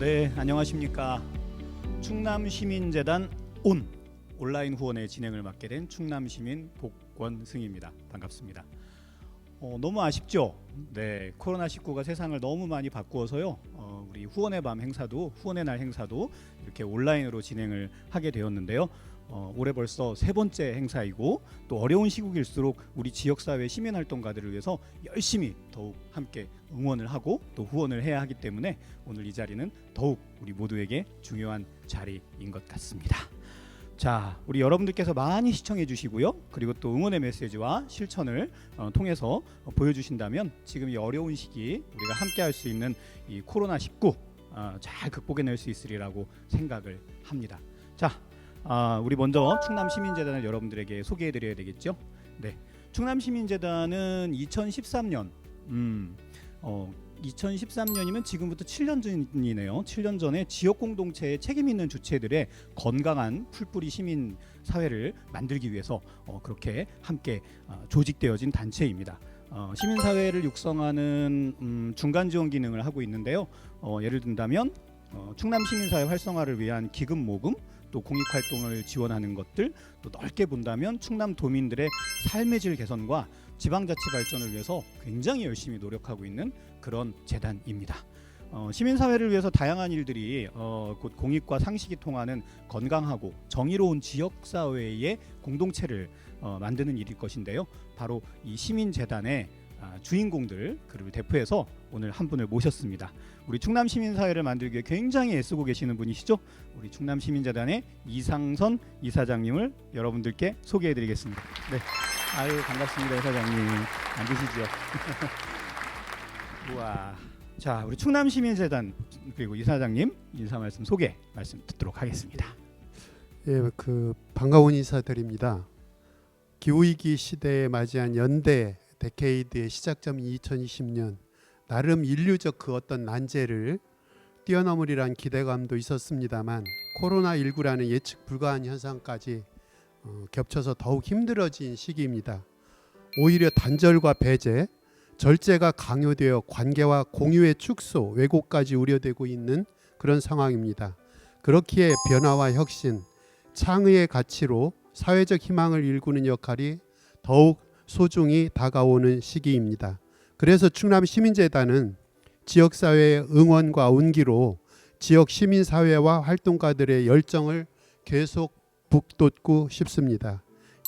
네, 안녕하십니까. 충남시민재단 온라인 후원의 진행을 맡게 된 충남시민 복권승입니다. 반갑습니다. 너무 아쉽죠? 네, 코로나19가 세상을 너무 많이 바꾸어서요. 우리 후원의 밤 행사도, 후원의 날 행사도 이렇게 온라인으로 진행을 하게 되었는데요. 올해 벌써 세 번째 행사이고 또 어려운 시국일수록 우리 지역사회 시민활동가들을 위해서 열심히 더욱 함께 응원을 하고 또 후원을 해야 하기 때문에 오늘 이 자리는 더욱 우리 모두에게 중요한 자리인 것 같습니다. 자, 우리 여러분들께서 많이 시청해 주시고요. 그리고 또 응원의 메시지와 실천을 통해서 보여주신다면 지금 이 어려운 시기 우리가 함께 할 수 있는 이 코로나19 잘 극복해낼 수 있으리라고 생각을 합니다. 자, 우리 먼저 충남시민재단을 여러분들에게 소개해드려야 되겠죠. 네, 충남시민재단은 2013년 2013년이면 지금부터 7년 전이네요. 7년 전에 지역 공동체의 책임 있는 주체들의 건강한 풀뿌리 시민 사회를 만들기 위해서 그렇게 함께 조직되어진 단체입니다. 시민 사회를 육성하는 중간 지원 기능을 하고 있는데요. 예를 든다면 충남 시민 사회 활성화를 위한 기금 모금, 또 공익 활동을 지원하는 것들, 또 넓게 본다면 충남 도민들의 삶의 질 개선과 지방자치 발전을 위해서 굉장히 열심히 노력하고 있는 그런 재단입니다. 시민사회를 위해서 다양한 일들이 곧 공익과 상식이 통하는 건강하고 정의로운 지역사회의 공동체를 만드는 일일 것인데요. 바로 이 시민재단의 주인공들 그를 대표해서 오늘 한 분을 모셨습니다. 우리 충남시민사회를 만들기 위해 굉장히 애쓰고 계시는 분이시죠. 우리 충남시민재단의 이상선 이사장님을 여러분들께 소개해드리겠습니다. 네, 아유 반갑습니다. 이사장님 앉으시죠. 우와. 자, 우리 충남시민재단 그리고 이사장님 인사 말씀 소개 말씀 듣도록 하겠습니다. 예, 반가운 인사드립니다. 기후위기 시대에 맞이한 연대 데케이드의 시작점이 2020년, 나름 인류적 그 어떤 난제를 뛰어넘으리란 기대감도 있었습니다만 코로나19라는 예측 불가한 현상까지 겹쳐서 더욱 힘들어진 시기입니다. 오히려 단절과 배제, 절제가 강요되어 관계와 공유의 축소, 왜곡까지 우려되고 있는 그런 상황입니다. 그렇기에 변화와 혁신, 창의의 가치로 사회적 희망을 일구는 역할이 더욱 소중히 다가오는 시기입니다. 그래서 충남시민재단은 지역사회의 응원과 온기로 지역 시민사회와 활동가들의 열정을 계속 북돋고 싶습니다.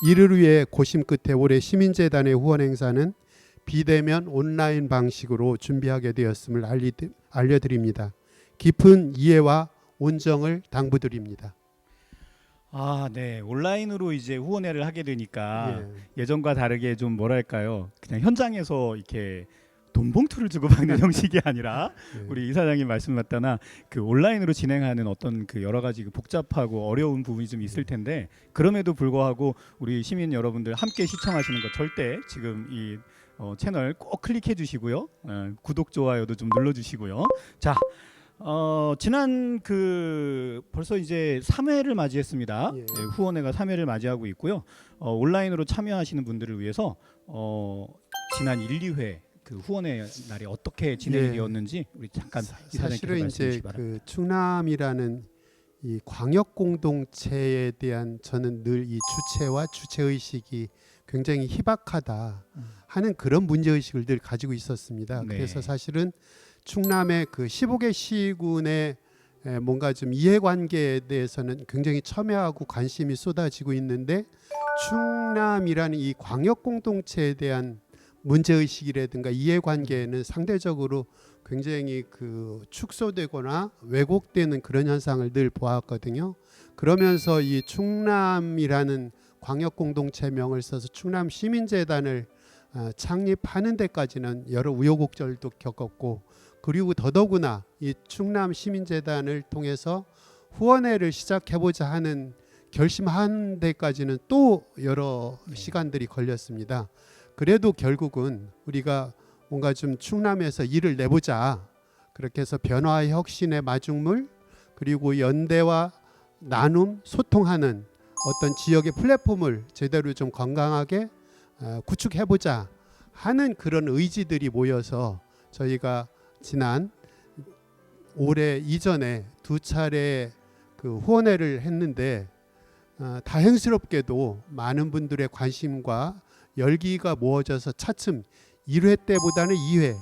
이를 위해 고심 끝에 올해 시민재단의 후원 행사는 비대면 온라인 방식으로 준비하게 되었음을 알려드립니다. 깊은 이해와 온정을 당부드립니다. 네, 온라인으로 이제 후원회를 하게 되니까 예전과 다르게 좀 뭐랄까요, 그냥 현장에서 이렇게 돈 봉투를 주고받는 형식이 아니라 우리 이사장님 말씀 맞다나 그 온라인으로 진행하는 어떤 그 여러 가지 복잡하고 어려운 부분이 좀 있을 텐데 그럼에도 불구하고 우리 시민 여러분들 함께 시청하시는 것 절대 지금 이 채널 꼭 클릭해 주시고요. 구독 좋아요도 좀 눌러 주시고요. 자, 지난 벌써 이제 3회를 맞이했습니다. 네, 후원회가 3회를 맞이하고 있고요. 온라인으로 참여하시는 분들을 위해서 지난 1, 2회 그 후원회 날이 어떻게 진행이 되었는지 우리 잠깐 사실은 이제 충남이라는 이 광역 공동체에 대한 저는 늘 이 주체와 주체 의식이 굉장히 희박하다 하는 그런 문제 의식을 늘 가지고 있었습니다. 그래서 사실은 충남의 그 15개 시군의 뭔가 좀 이해관계에 대해서는 굉장히 첨예하고 관심이 쏟아지고 있는데 충남이라는 이 광역 공동체에 대한 문제의식이라든가 이해관계는 상대적으로 굉장히 축소되거나 왜곡되는 그런 현상을 늘 보았거든요. 그러면서 이 충남이라는 광역 공동체명을 써서 충남 시민재단을 창립하는 데까지는 여러 우여곡절도 겪었고, 그리고 더더구나 이 충남 시민재단을 통해서 후원회를 시작해보자 하는 결심한 데까지는 또 여러 시간들이 걸렸습니다. 그래도 결국은 우리가 뭔가 좀 충남에서 일을 내보자, 그렇게 해서 변화와 혁신의 마중물, 그리고 연대와 나눔, 소통하는 어떤 지역의 플랫폼을 제대로 좀 건강하게 구축해보자 하는 그런 의지들이 모여서 저희가 지난 올해 이전에 2차례 그 후원회를 했는데 다행스럽게도 많은 분들의 관심과 열기가 모아져서 차츰 1회 때보다는 2회,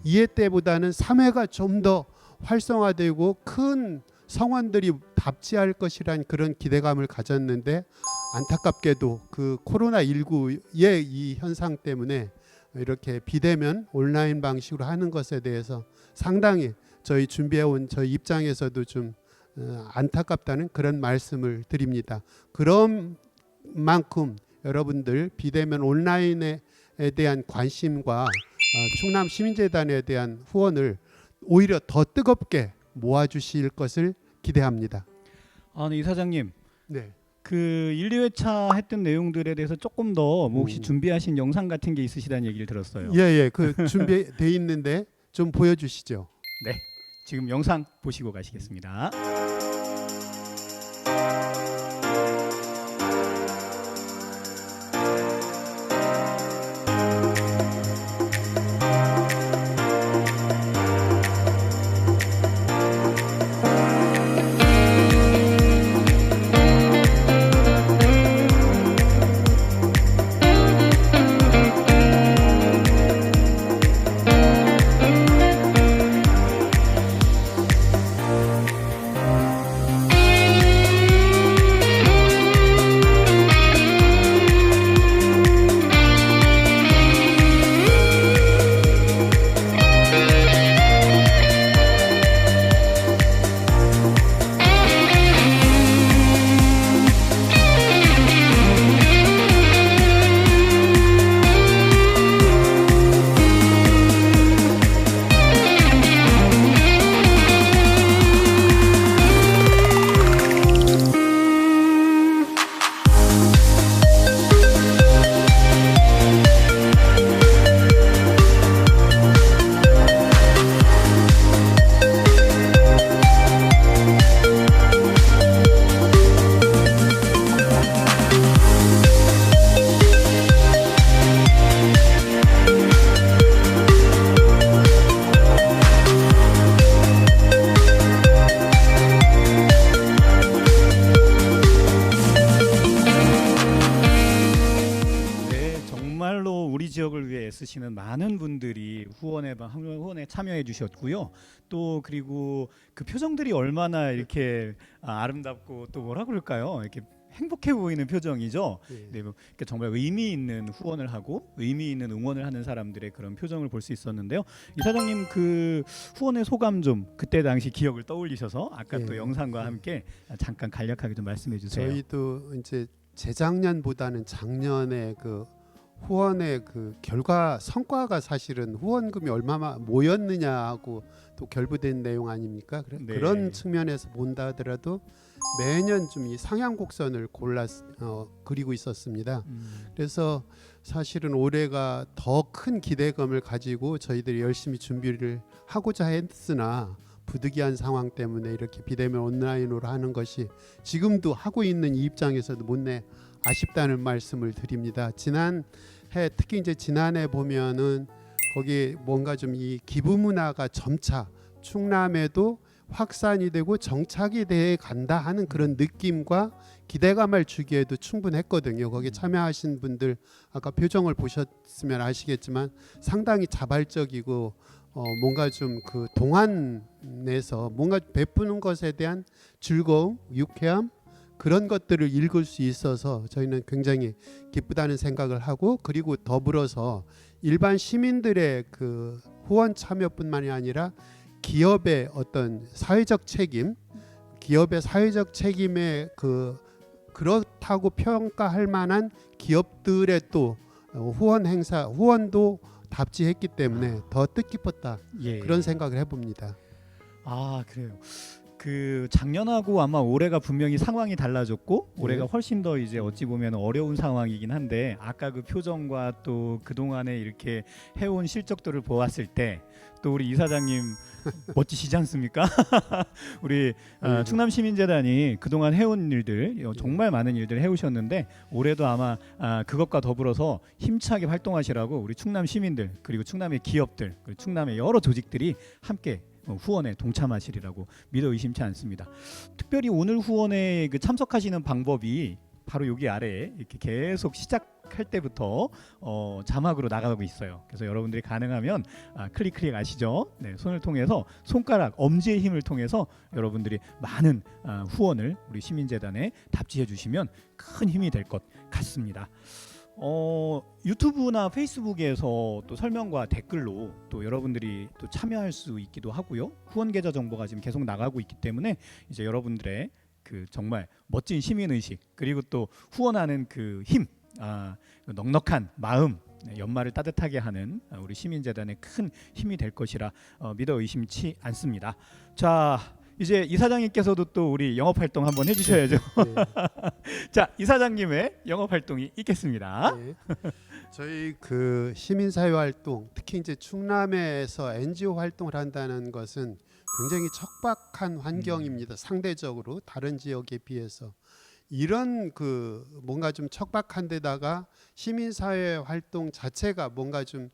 2회 때보다는 3회가 좀 더 활성화되고 큰 성원들이 답지할 것이란 그런 기대감을 가졌는데 안타깝게도 그 코로나19의 이 현상 때문에 이렇게 비대면 온라인 방식으로 하는 것에 대해서 상당히 저희 준비해온 저희 입장에서도 좀 안타깝다는 그런 말씀을 드립니다. 그런 만큼 여러분들 비대면 온라인에 대한 관심과 충남 시민재단에 대한 후원을 오히려 더 뜨겁게 모아주실 것을 기대합니다. 네, 이사장님. 네. 그 1, 2회차 했던 내용들에 대해서 조금 더 뭐 혹시 준비하신 영상 같은 게 있으시다는 얘기를 들었어요. 예, 그 준비돼 있는데 좀 보여주시죠. 네, 지금 영상 보시고 가시겠습니다. 지역을 위해 애쓰시는 많은 분들이 후원에 참여해 주셨고요. 또 그리고 그 표정들이 얼마나 이렇게 아름답고 또 뭐라 그럴까요? 이렇게 행복해 보이는 표정이죠. 네, 그러니까 정말 의미 있는 후원을 하고 의미 있는 응원을 하는 사람들의 그런 표정을 볼 수 있었는데요. 이사장님 그 후원의 소감 좀 그때 당시 기억을 떠올리셔서 아까 또 영상과 함께 잠깐 간략하게 좀 말씀해 주세요. 저희도 이제 재작년보다는 작년에 그 후원의 그 결과 성과가 사실은 후원금이 얼마나 모였느냐하고 또 결부된 내용 아닙니까? 그런 측면에서 본다 하더라도 매년 좀 이 상향 곡선을 골라 그리고 있었습니다. 그래서 사실은 올해가 더 큰 기대감을 가지고 저희들이 열심히 준비를 하고자 했으나 부득이한 상황 때문에 이렇게 비대면 온라인으로 하는 것이 지금도 하고 있는 이 입장에서도 못내 아쉽다는 말씀을 드립니다. 지난해 특히 이제 지난해 보면은 거기 뭔가 좀 이 기부 문화가 점차 충남에도 확산이 되고 정착이 돼 간다 하는 그런 느낌과 기대감을 주기에도 충분했거든요. 거기 참여하신 분들 아까 표정을 보셨으면 아시겠지만 상당히 자발적이고 뭔가 좀 그 동안에서 뭔가 베푸는 것에 대한 즐거움, 유쾌함 그런 것들을 읽을 수 있어서 저희는 굉장히 기쁘다는 생각을 하고 그리고 더불어서 일반 시민들의 그 후원 참여뿐만이 아니라 기업의 어떤 사회적 책임, 기업의 사회적 책임에 그렇다고 평가할 만한 기업들의 또 후원 행사, 후원도 답지했기 때문에 더 뜻깊었다 그런 생각을 해봅니다. 아 그래요. 그 작년하고 아마 올해가 분명히 상황이 달라졌고 올해가 훨씬 더 이제 어찌 보면 어려운 상황이긴 한데 아까 그 표정과 또 그동안에 이렇게 해온 실적들을 보았을 때 또 우리 이사장님 멋지시지 않습니까? 우리 충남시민재단이 그동안 해온 일들 정말 많은 일들을 해오셨는데 올해도 아마 그것과 더불어서 힘차게 활동하시라고 우리 충남 시민들 그리고 충남의 기업들 그리고 충남의 여러 조직들이 함께 후원에 동참하시리라고 믿어 의심치 않습니다. 특별히 오늘 후원에 그 참석하시는 방법이 바로 여기 아래에 이렇게 계속 시작할 때부터 자막으로 나가고 있어요. 그래서 여러분들이 가능하면 클릭 아시죠? 네, 손을 통해서 손가락 엄지의 힘을 통해서 여러분들이 많은 후원을 우리 시민재단에 답지해 주시면 큰 힘이 될 것 같습니다. 유튜브나 페이스북에서 또 설명과 댓글로 또 여러분들이 또 참여할 수 있기도 하고요. 후원 계좌 정보가 지금 계속 나가고 있기 때문에 이제 여러분들의 그 정말 멋진 시민 의식 그리고 또 후원하는 그 힘, 그 넉넉한 마음, 연말을 따뜻하게 하는 우리 시민재단의 큰 힘이 될 것이라 믿어 의심치 않습니다. 자, 이제 이사장님께서도 또 우리 영업 활동 한번 해주셔야죠. 네. 자, 이사장님의 영업 활동이 있겠습니다. 네. 저희 그 시민사회 활동, 특히 이제 충남에서 NGO 활동을 한다는 것은 굉장히 척박한 환경입니다. 상대적으로 다른 지역에 비해서 이런 그 뭔가 좀 척박한 데다가 시민사회 활동 자체가 뭔가 좀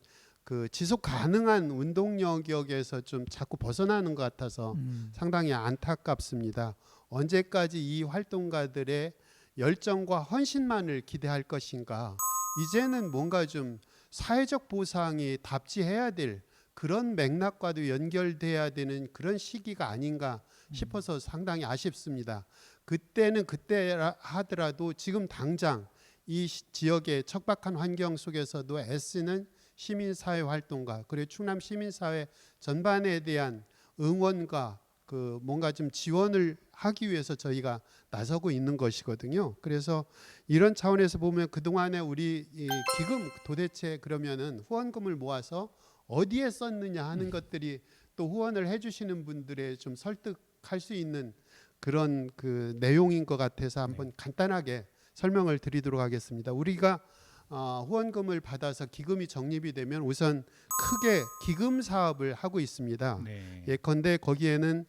그 지속 가능한 운동 영역에서 좀 자꾸 벗어나는 것 같아서 상당히 안타깝습니다. 언제까지 이 활동가들의 열정과 헌신만을 기대할 것인가? 이제는 뭔가 좀 사회적 보상이 답지해야 될 그런 맥락과도 연결돼야 되는 그런 시기가 아닌가 싶어서 상당히 아쉽습니다. 그때는 그때 하더라도 지금 당장 이 지역의 척박한 환경 속에서도 애쓰는 시민사회 활동가 그리고 충남 시민사회 전반에 대한 응원과 그 뭔가 좀 지원을 하기 위해서 저희가 나서고 있는 것이거든요. 그래서 이런 차원에서 보면 그동안에 우리 이 기금 도대체 그러면은 후원금을 모아서 어디에 썼느냐 하는 것들이 또 후원을 해주시는 분들의 좀 설득할 수 있는 그런 그 내용인 것 같아서 한번 간단하게 설명을 드리도록 하겠습니다. 우리가 후원금을 받아서 기금이 적립이 되면 우선 크게 기금 사업을 하고 있습니다. 네. 예컨대 거기에는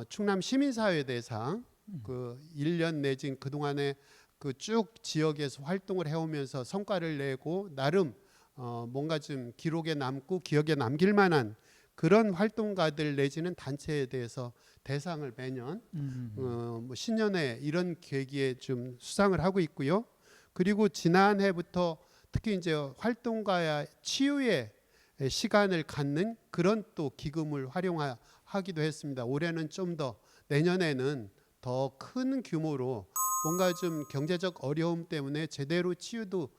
충남 시민사회 대상 그 1년 내진 그동안에 그 쭉 지역에서 활동을 해오면서 성과를 내고 나름 뭔가 좀 기록에 남고 기억에 남길 만한 그런 활동가들 내지는 단체에 대해서 대상을 매년 뭐 신년회 이런 계기에 좀 수상을 하고 있고요. 그리고 지난해부터 특히 이제 활동가의 치유의 시간을 갖는 그런 또 기금을 활용하기도 했습니다. 올해는 좀 더 내년에는 더 큰 규모로 뭔가 좀 경제적 어려움 때문에 제대로 치료도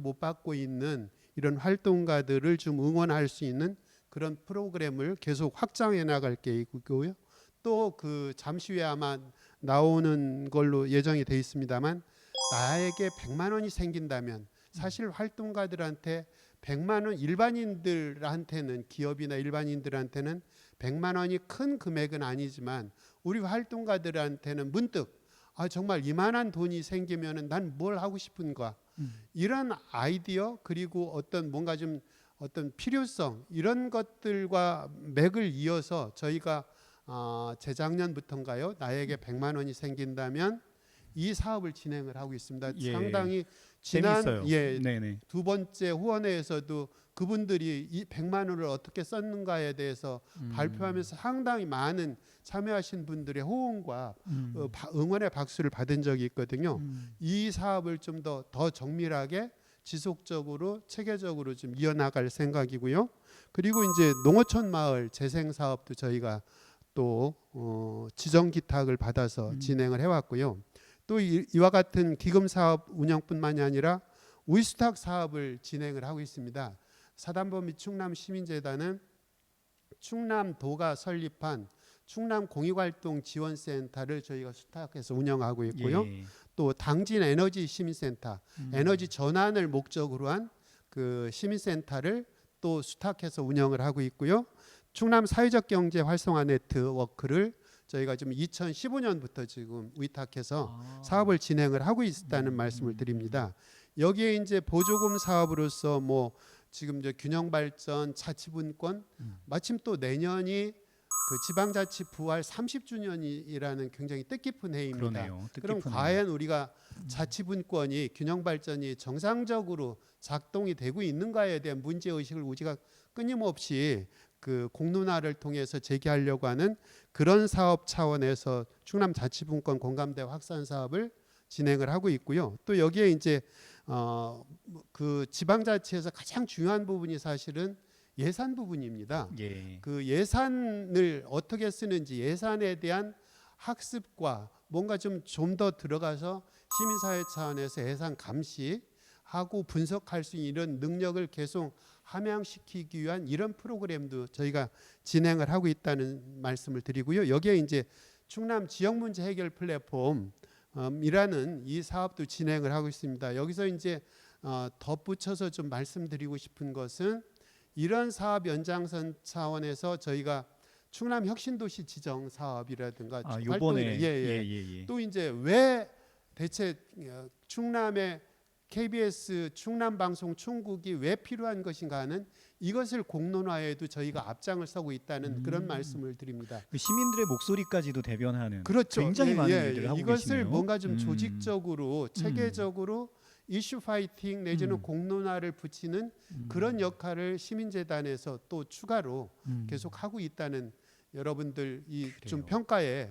못 받고 있는 이런 활동가들을 좀 응원할 수 있는 그런 프로그램을 계속 확장해 나갈 계획이고요. 또 그 잠시 후에 아마 나오는 걸로 예정이 돼 있습니다만 나에게 100만 원이 생긴다면 사실 활동가들한테 100만 원 일반인들한테는 기업이나 일반인들한테는 100만 원이 큰 금액은 아니지만 우리 활동가들한테는 문득 정말 이만한 돈이 생기면은 난 뭘 하고 싶은가 이런 아이디어 그리고 어떤 뭔가 좀 어떤 필요성 이런 것들과 맥을 이어서 저희가 재작년부터인가요? 나에게 100만 원이 생긴다면 이 사업을 진행을 하고 있습니다. 예. 상당히 지난 네네. 두 번째 후원회에서도 그분들이 이 100만 원을 어떻게 썼는가에 대해서 발표하면서 상당히 많은 참여하신 분들의 호응과 응원의 박수를 받은 적이 있거든요. 이 사업을 좀 더 정밀하게 지속적으로 체계적으로 좀 이어나갈 생각이고요. 그리고 이제 농어촌 마을 재생 사업도 저희가 또 지정 기탁을 받아서 진행을 해왔고요. 또 이와 같은 기금 사업 운영뿐만이 아니라 위수탁 사업을 진행을 하고 있습니다. 사단법 및 충남 시민재단은 충남도가 설립한 충남 공익활동 지원센터를 저희가 수탁해서 운영하고 있고요. 예. 또 당진 에너지 시민센터, 에너지 전환을 목적으로 한 그 시민센터를 또 수탁해서 운영을 하고 있고요. 충남 사회적 경제 활성화 네트워크를 저희가 지금 2015년부터 지금 위탁해서 사업을 진행을 하고 있다는 말씀을 드립니다. 여기에 이제 보조금 사업으로서 뭐 지금 이제 균형 발전, 자치분권, 마침 또 내년이 그 지방자치 부활 30주년이라는 굉장히 뜻깊은 해입니다. 그러네요. 그럼 과연 우리가 자치분권이 균형 발전이 정상적으로 작동이 되고 있는가에 대한 문제 의식을 우리가 끊임없이 그 공론화를 통해서 제기하려고 하는 그런 사업 차원에서 충남자치분권 공감대 확산 사업을 진행을 하고 있고요. 또 여기에 이제 그 지방자치에서 가장 중요한 부분이 사실은 예산 부분입니다. 예. 그 예산을 어떻게 쓰는지 예산에 대한 학습과 뭔가 좀 더 들어가서 시민사회 차원에서 예산 감시하고 분석할 수 있는 이런 능력을 계속 함양시키기 위한 이런 프로그램도 저희가 진행을 하고 있다는 말씀을 드리고요. 여기에 이제 충남 지역문제 해결 플랫폼 이라는 이 사업도 진행을 하고 있습니다. 여기서 이제 덧붙여서 좀 말씀드리고 싶은 것은 이런 사업 연장선 차원에서 저희가 충남 혁신도시 지정 사업이라든가 요번에 예. 또 이제 왜 대체 충남의 KBS 충남방송 충국이 왜 필요한 것인가 하는 이것을 공론화에도 저희가 앞장을 서고 있다는 그런 말씀을 드립니다. 그 시민들의 목소리까지도 대변하는 그렇죠. 굉장히 많은 일들을 하고 이것을 계시네요. 뭔가 좀 조직적으로 체계적으로 이슈 파이팅 내지는 공론화를 붙이는 그런 역할을 시민재단에서 또 추가로 계속 하고 있다는 여러분들 이 좀 평가에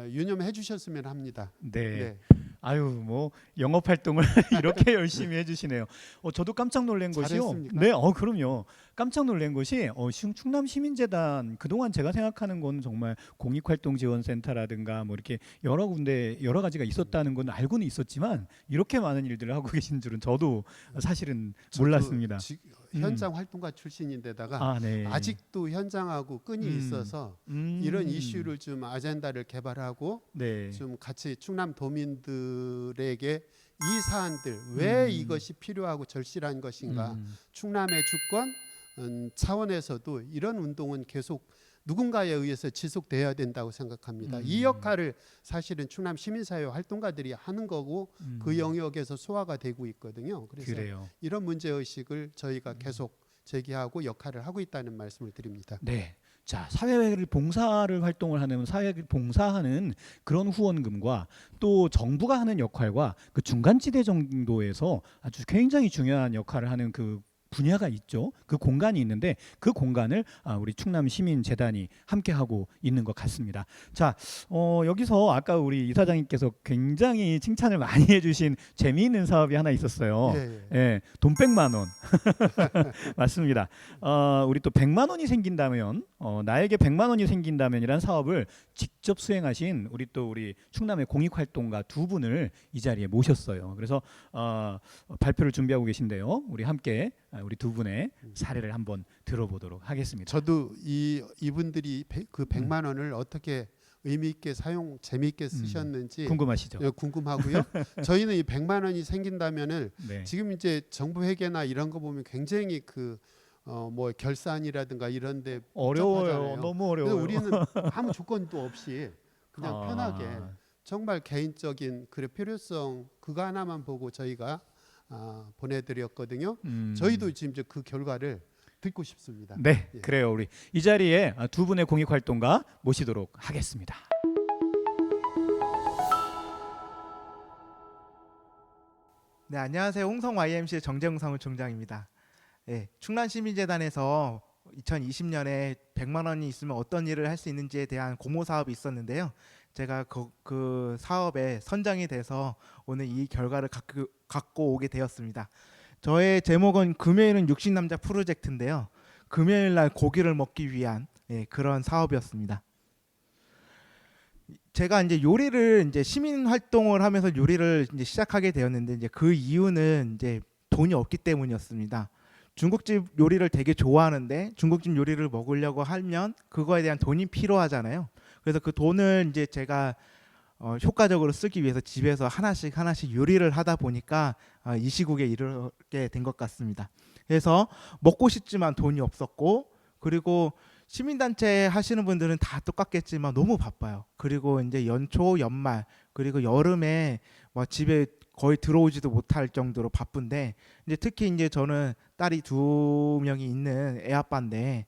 유념해 주셨으면 합니다. 네. 아유 뭐 영업 활동을 이렇게 열심히 해주시네요. 저도 깜짝 놀란 것이요. 잘했습니까? 네, 그럼요. 깜짝 놀란 것이 충남 시민재단 그동안 제가 생각하는 건 정말 공익활동지원센터라든가 뭐 이렇게 여러 군데 여러 가지가 있었다는 건 알고는 있었지만 이렇게 많은 일들을 하고 계신 줄은 저도 사실은 몰랐습니다. 현장 활동가 출신인데다가 네. 아직도 현장하고 끈이 있어서 이런 이슈를 좀 아젠다를 개발하고 네. 좀 같이 충남 도민들에게 이 사안들 왜 이것이 필요하고 절실한 것인가 충남의 주권 차원에서도 이런 운동은 계속 누군가에 의해서 지속돼야 된다고 생각합니다. 이 역할을 사실은 충남 시민사회 활동가들이 하는 거고 그 영역에서 소화가 되고 있거든요. 그래서 그래요. 이런 문제의식을 저희가 계속 제기하고 역할을 하고 있다는 말씀을 드립니다. 네. 자, 사회를 봉사를 활동을 하는 사회 봉사하는 그런 후원금과 또 정부가 하는 역할과 그 중간지대 정도에서 아주 굉장히 중요한 역할을 하는 그 분야가 있죠. 그 공간이 있는데 그 공간을 우리 충남 시민재단이 함께 하고 있는 것 같습니다. 자, 여기서 아까 우리 이사장님께서 굉장히 칭찬을 많이 해주신 재미있는 사업이 하나 있었어요. 예, 돈 100만 원. 맞습니다. 우리 또 100만 원이 생긴다면 나에게 100만 원이 생긴다면이란 사업을 직접 수행하신 우리 충남의 공익활동가 두 분을 이 자리에 모셨어요. 그래서 발표를 준비하고 계신데요. 우리 함께 우리 두 분의 사례를 한번 들어보도록 하겠습니다. 저도 이분들이 그 100만 원을 어떻게 의미 있게 재미있게 쓰셨는지 궁금하시죠? 궁금하고요. 저희는 이 100만 원이 생긴다면은 네. 지금 이제 정부 회계나 이런 거 보면 굉장히 뭐 결산이라든가 이런데 어려워요. 너무 어려워요. 우리는 아무 조건도 없이 그냥 편하게 정말 개인적인 필요성 그거 하나만 보고 저희가 보내드렸거든요. 저희도 지금 이제 그 결과를 듣고 싶습니다. 네, 예. 그래요. 우리 이 자리에 두 분의 공익활동가 모시도록 하겠습니다. 네, 안녕하세요. 홍성 YMC의 정재웅 사무총장입니다. 네, 충남시민재단에서 2020년에 100만 원이 있으면 어떤 일을 할 수 있는지에 대한 공모 사업이 있었는데요. 제가 그 사업에 선정이 돼서 오늘 이 결과를 갖고 오게 되었습니다. 저의 제목은 금요일은 육신남자 프로젝트인데요. 금요일 날 고기를 먹기 위한 그런 사업이었습니다. 제가 이제 요리를 이제 시민 활동을 하면서 요리를 이제 시작하게 되었는데 이제 그 이유는 이제 돈이 없기 때문이었습니다. 중국집 요리를 되게 좋아하는데 중국집 요리를 먹으려고 하면 그거에 대한 돈이 필요하잖아요. 그래서 그 돈을 이제 제가 효과적으로 쓰기 위해서 집에서 하나씩 요리를 하다 보니까 이 시국에 이르게 된 것 같습니다. 그래서 먹고 싶지만 돈이 없었고 그리고 시민단체 하시는 분들은 다 똑같겠지만 너무 바빠요. 그리고 이제 연초, 연말 그리고 여름에 뭐 집에 거의 들어오지도 못할 정도로 바쁜데 이제 특히 이제 저는 딸이 2명이 있는 애아빠인데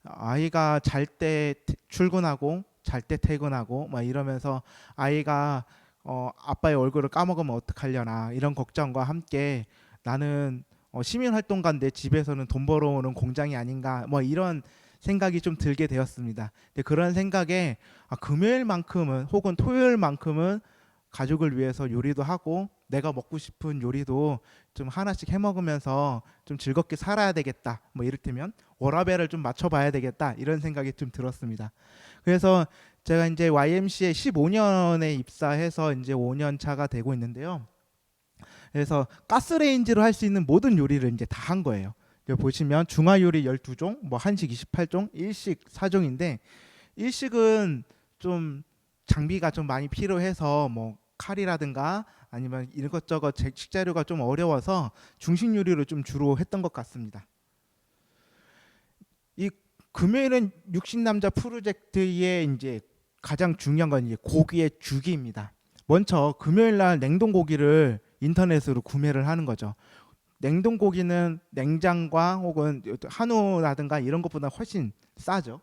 아이가 잘 때 출근하고 잘 때 퇴근하고 막 이러면서 아이가 아빠의 얼굴을 까먹으면 어떡하려나 이런 걱정과 함께 나는 시민활동가인데 집에서는 돈 벌어오는 공장이 아닌가 뭐 이런 생각이 좀 들게 되었습니다. 근데 그런 생각에 금요일만큼은 혹은 토요일만큼은 가족을 위해서 요리도 하고 내가 먹고 싶은 요리도 좀 하나씩 해 먹으면서 좀 즐겁게 살아야 되겠다. 뭐 이를테면 워라밸을 좀 맞춰봐야 되겠다. 이런 생각이 좀 들었습니다. 그래서 제가 이제 YMCA 15년에 입사해서 이제 5년 차가 되고 있는데요. 그래서 가스레인지로 할 수 있는 모든 요리를 이제 다 한 거예요. 여기 보시면 중화 요리 12종, 뭐 한식 28종, 일식 4종인데 일식은 좀 장비가 좀 많이 필요해서 뭐 칼이라든가 아니면 이것저것 식재료가 좀 어려워서 중식 요리를 좀 주로 했던 것 같습니다. 이 금요일은 육신남자 프로젝트의 이제 가장 중요한 건 이제 고기의 주기입니다. 먼저 금요일 날 냉동 고기를 인터넷으로 구매를 하는 거죠. 냉동 고기는 냉장과 혹은 한우라든가 이런 것보다 훨씬 싸죠.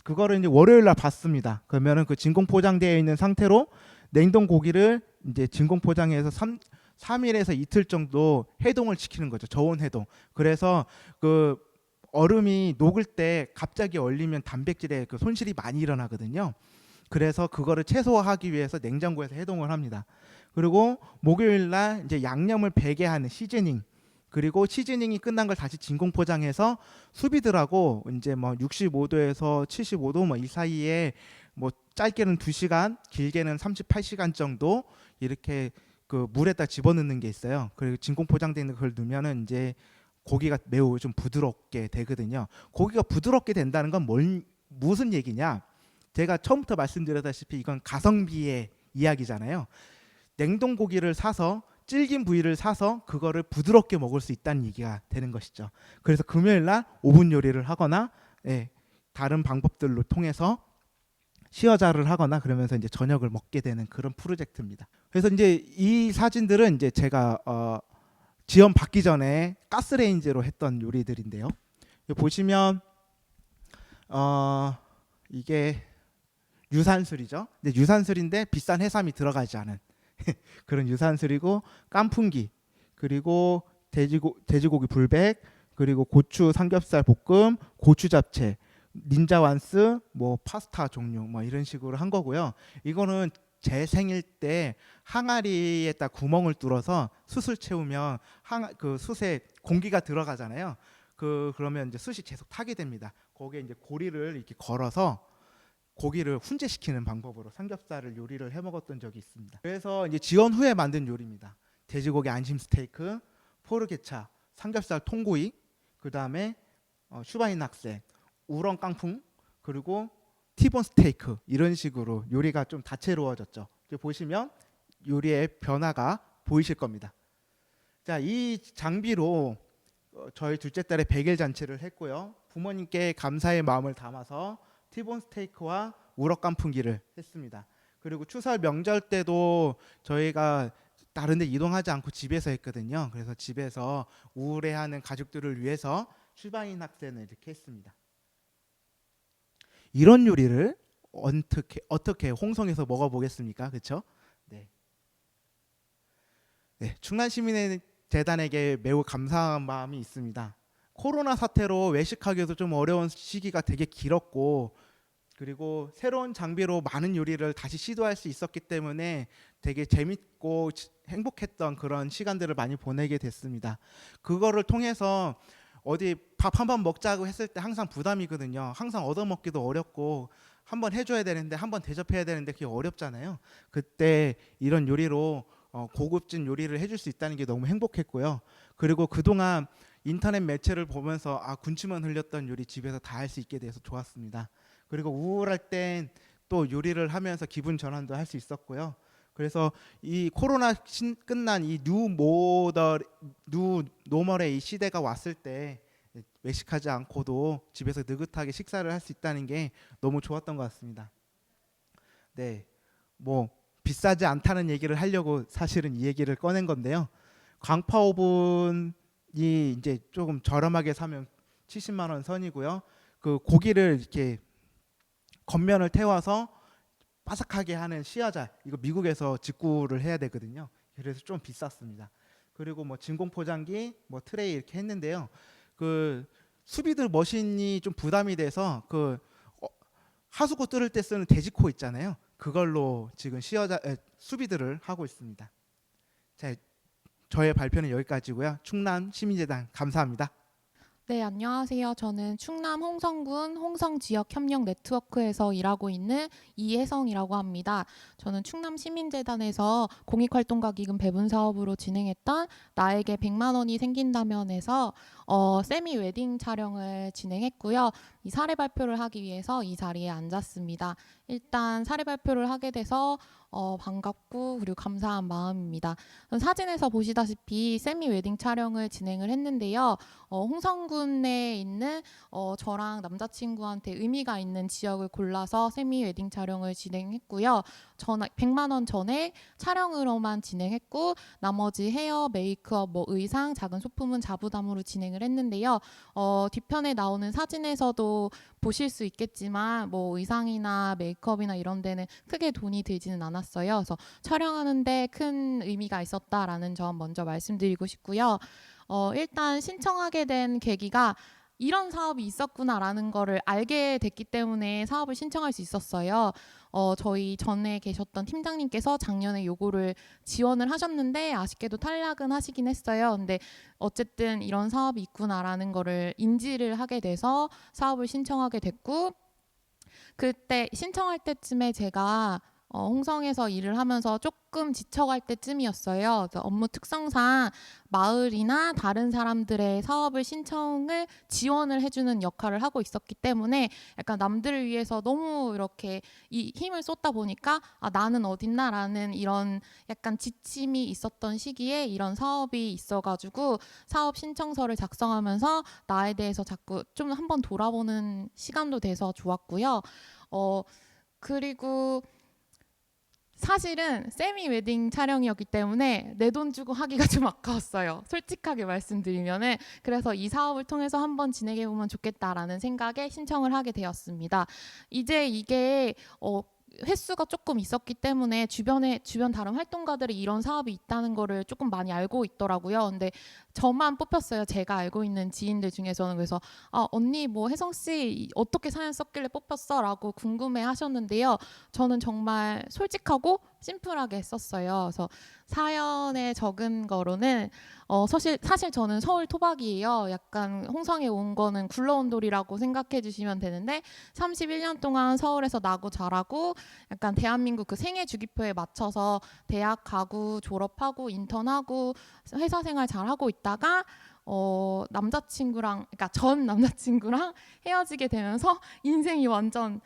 그거를 이제 월요일 날 받습니다. 그러면은 그 진공 포장되어 있는 상태로 냉동 고기를 이제 진공 포장해서 3일에서 이틀 정도 해동을 시키는 거죠. 저온 해동. 그래서 그 얼음이 녹을 때 갑자기 얼리면 단백질에 그 손실이 많이 일어나거든요. 그래서 그거를 최소화하기 위해서 냉장고에서 해동을 합니다. 그리고 목요일 날 이제 양념을 배게 하는 시즈닝, 그리고 시즈닝이 끝난 걸 다시 진공 포장해서 수비드라고 이제 뭐 65도에서 75도 뭐 이 사이에 뭐 짧게는 2시간, 길게는 38시간 정도 이렇게 그 물에다 집어넣는 게 있어요. 그리고 진공 포장되는 걸 넣으면은 이제 고기가 매우 좀 부드럽게 되거든요. 고기가 부드럽게 된다는 건 무슨 얘기냐? 제가 처음부터 말씀드렸다시피 이건 가성비의 이야기잖아요. 냉동 고기를 사서 질긴 부위를 사서 그거를 부드럽게 먹을 수 있다는 얘기가 되는 것이죠. 그래서 금요일 날 오븐 요리를 하거나 다른 방법들로 통해서 시어자를 하거나 그러면서 이제 저녁을 먹게 되는 그런 프로젝트입니다. 그래서 이제 이 사진들은 이제 제가 지원 받기 전에 가스레인지로 했던 요리들인데요. 여기 보시면 이게 유산슬이죠. 근데 유산슬인데 비싼 해삼이 들어가지 않은 그런 유산슬이고, 깐풍기, 그리고 돼지고기 불백, 그리고 고추 삼겹살 볶음, 고추 잡채, 닌자 완스, 뭐 파스타 종류 뭐 이런 식으로 한 거고요. 이거는 제 생일 때 항아리에다 구멍을 뚫어서 숯을 채우면 그 숯에 공기가 들어가잖아요. 그러면 이제 숯이 계속 타게 됩니다. 거기에 이제 고리를 이렇게 걸어서 고기를 훈제시키는 방법으로 삼겹살을 요리를 해 먹었던 적이 있습니다. 그래서 이제 지원 후에 만든 요리입니다. 돼지고기 안심 스테이크, 포르게차, 삼겹살 통구이, 그 다음에 슈바인 학생, 우렁 깡풍, 그리고 티본 스테이크, 이런 식으로 요리가 좀 다채로워졌죠. 보시면 요리의 변화가 보이실 겁니다. 자, 이 장비로 저희 둘째 딸의 100일 잔치를 했고요. 부모님께 감사의 마음을 담아서 티본 스테이크와 우럭 깐풍기를 했습니다. 그리고 추석 명절 때도 저희가 다른 데 이동하지 않고 집에서 했거든요. 그래서 집에서 우울해하는 가족들을 위해서 슈바인 학생을 이렇게 했습니다. 이런 요리를 어떻게 홍성에서 먹어보겠습니까? 그렇죠? 네. 충남시민의 재단에게 매우 감사한 마음이 있습니다. 코로나 사태로 외식하기도 좀 어려운 시기가 되게 길었고, 그리고 새로운 장비로 많은 요리를 다시 시도할 수 있었기 때문에 되게 재밌고 행복했던 그런 시간들을 많이 보내게 됐습니다. 그거를 통해서 어디 밥 한 번 먹자고 했을 때 항상 부담이거든요. 항상 얻어먹기도 어렵고 한번 해줘야 되는데 한번 대접해야 되는데 그게 어렵잖아요. 그때 이런 요리로 고급진 요리를 해줄 수 있다는 게 너무 행복했고요. 그리고 그동안 인터넷 매체를 보면서 군침만 흘렸던 요리 집에서 다 할 수 있게 돼서 좋았습니다. 그리고 우울할 땐 또 요리를 하면서 기분 전환도 할 수 있었고요. 그래서 이 코로나 끝난 이 노멀의 이 시대가 왔을 때 외식하지 않고도 집에서 느긋하게 식사를 할 수 있다는 게 너무 좋았던 것 같습니다. 네, 뭐 비싸지 않다는 얘기를 하려고 사실은 이 얘기를 꺼낸 건데요. 광파 오븐이 이제 조금 저렴하게 사면 70만 원 선이고요. 그 고기를 이렇게 겉면을 태워서 바삭하게 하는 시어자, 이거 미국에서 직구를 해야 되거든요. 그래서 좀 비쌌습니다. 그리고 뭐 진공 포장기, 뭐 트레이 이렇게 했는데요. 그 수비드 머신이 좀 부담이 돼서 그 하수구 뚫을 때 쓰는 돼지코 있잖아요. 그걸로 지금 수비드를 하고 있습니다. 자, 저의 발표는 여기까지고요. 충남 시민재단 감사합니다. 네, 안녕하세요. 저는 충남 홍성군 홍성지역협력 네트워크에서 일하고 있는 이혜성이라고 합니다. 저는 충남시민재단에서 공익활동가 기금 배분 사업으로 진행했던 나에게 100만 원이 생긴다면에서 세미 웨딩 촬영을 진행했고요. 이 사례 발표를 하기 위해서 이 자리에 앉았습니다. 일단 사례 발표를 하게 돼서 반갑고 그리고 감사한 마음입니다. 사진에서 보시다시피 세미 웨딩 촬영을 진행을 했는데요. 홍성군에 있는 저랑 남자친구한테 의미가 있는 지역을 골라서 세미 웨딩 촬영을 진행했고요. 100만 원 전에 촬영으로만 진행했고 나머지 헤어, 메이크업, 의상, 작은 소품은 자부담으로 진행을 했는데요. 뒤편에 나오는 사진에서도 보실 수 있겠지만 의상이나 메이크업이나 이런 데는 크게 돈이 들지는 않았어요. 그래서 촬영하는데 큰 의미가 있었다라는 점 먼저 말씀드리고 싶고요. 일단 신청하게 된 계기가 이런 사업이 있었구나라는 거를 알게 됐기 때문에 사업을 신청할 수 있었어요. 저희 전에 계셨던 팀장님께서 작년에 요거를 지원을 하셨는데 아쉽게도 탈락은 하시긴 했어요. 근데 어쨌든 이런 사업이 있구나라는 거를 인지를 하게 돼서 사업을 신청하게 됐고, 그때 신청할 때쯤에 제가 홍성에서 일을 하면서 조금 지쳐갈 때쯤이었어요. 그래서 업무 특성상 마을이나 다른 사람들의 사업을 신청을 지원을 해주는 역할을 하고 있었기 때문에 약간 남들을 위해서 너무 이렇게 이 힘을 쏟다 보니까 나는 어딨나라는 이런 약간 지침이 있었던 시기에 이런 사업이 있어가지고 사업 신청서를 작성하면서 나에 대해서 자꾸 좀 한번 돌아보는 시간도 돼서 좋았고요. 그리고 사실은 세미 웨딩 촬영이었기 때문에 내 돈 주고 하기가 좀 아까웠어요. 솔직하게 말씀드리면은. 그래서 이 사업을 통해서 한번 진행해 보면 좋겠다라는 생각에 신청을 하게 되었습니다. 이제 이게 횟수가 조금 있었기 때문에 주변 다른 활동가들이 이런 사업이 있다는 거를 조금 많이 알고 있더라고요. 근데 저만 뽑혔어요. 제가 알고 있는 지인들 중에서는. 그래서 언니 혜성 씨 어떻게 사연 썼길래 뽑혔어? 라고 궁금해 하셨는데요. 저는 정말 솔직하고 심플하게 썼어요. 그래서 사연에 적은 거로는 사실 저는 서울 토박이에요. 약간 홍성에 온 거는 굴러온 돌이라고 생각해 주시면 되는데 31년 동안 서울에서 나고 자라고 약간 대한민국 그 생애 주기표에 맞춰서 대학 가고 졸업하고 인턴하고 회사 생활 잘하고 있다가 남자친구랑, 그러니까 전 남자친구랑 헤어지게 되면서 인생이 완전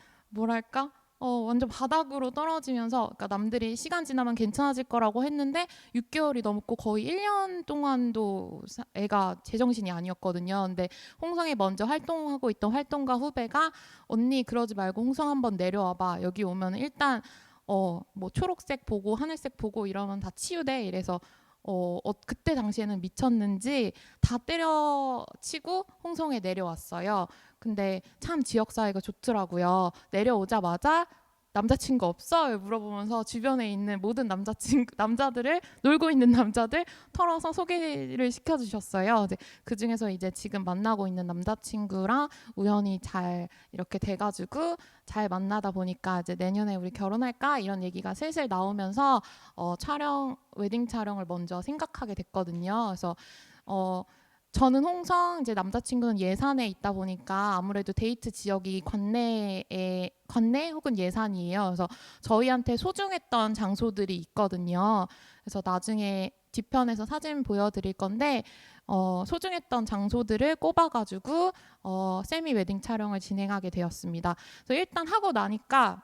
완전 바닥으로 떨어지면서, 그러니까 남들이 시간 지나면 괜찮아질 거라고 했는데 6개월이 넘고 거의 1년 동안도 애가 제정신이 아니었거든요. 근데 홍성에 먼저 활동하고 있던 활동가 후배가 언니 그러지 말고 홍성 한번 내려와봐. 여기 오면 일단 초록색 보고 하늘색 보고 이러면 다 치유돼. 이래서 그때 당시에는 미쳤는지 다 때려치고 홍성에 내려왔어요. 근데 참 지역사회가 좋더라고요. 내려오자마자 남자친구 없어? 물어보면서 주변에 있는 모든 남자들을, 놀고 있는 남자들 털어서 소개를 시켜주셨어요. 그 중에서 이제 지금 만나고 있는 남자친구랑 우연히 잘 이렇게 돼가지고 잘 만나다 보니까 이제 내년에 우리 결혼할까? 이런 얘기가 슬슬 나오면서 웨딩 촬영을 먼저 생각하게 됐거든요. 그래서 저는 홍성, 이제 남자친구는 예산에 있다 보니까 아무래도 데이트 지역이 관내 혹은 예산이에요. 그래서 저희한테 소중했던 장소들이 있거든요. 그래서 나중에 뒤편에서 사진 보여드릴 건데 소중했던 장소들을 꼽아가지고 세미 웨딩 촬영을 진행하게 되었습니다. 그래서 일단 하고 나니까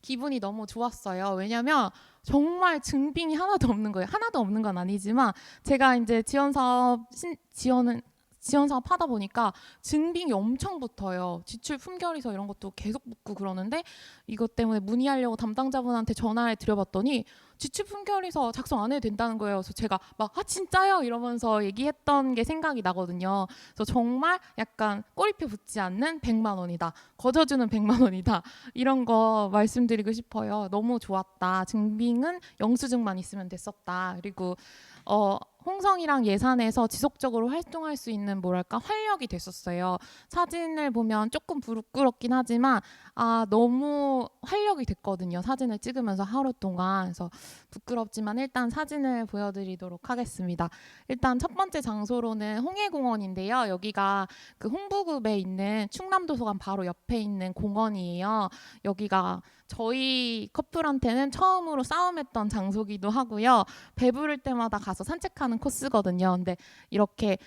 기분이 너무 좋았어요. 왜냐면 정말 증빙이 하나도 없는 거예요. 하나도 없는 건 아니지만 제가 이제 지원 사업 하다 보니까 증빙이 엄청 붙어요. 지출 품결이서 이런 것도 계속 붙고 그러는데 이것 때문에 문의하려고 담당자분한테 전화를 드려봤더니 지출 품결에서 작성 안 해도 된다는 거예요. 그래서 제가 막 진짜요? 이러면서 얘기했던 게 생각이 나거든요. 그래서 정말 약간 꼬리표 붙지 않는 100만 원이다. 거저주는 100만 원이다. 이런 거 말씀드리고 싶어요. 너무 좋았다. 증빙은 영수증만 있으면 됐었다. 그리고 홍성이랑 예산에서 지속적으로 활동할 수 있는 뭐랄까 활력이 됐었어요. 사진을 보면 조금 부끄럽긴 하지만 너무 활력이 됐거든요. 사진을 찍으면서 하루 동안. 그래서 부끄럽지만 일단 사진을 보여드리도록 하겠습니다. 일단 첫 번째 장소로는 홍해공원인데요. 여기가 그 홍부급에 있는 충남도서관 바로 옆에 있는 공원이에요. 여기가 저희 커플한테는 처음으로 싸움했던 장소기도 하고요. 배부를 때마다 가서 산책하는 코스거든요. 근데 이렇게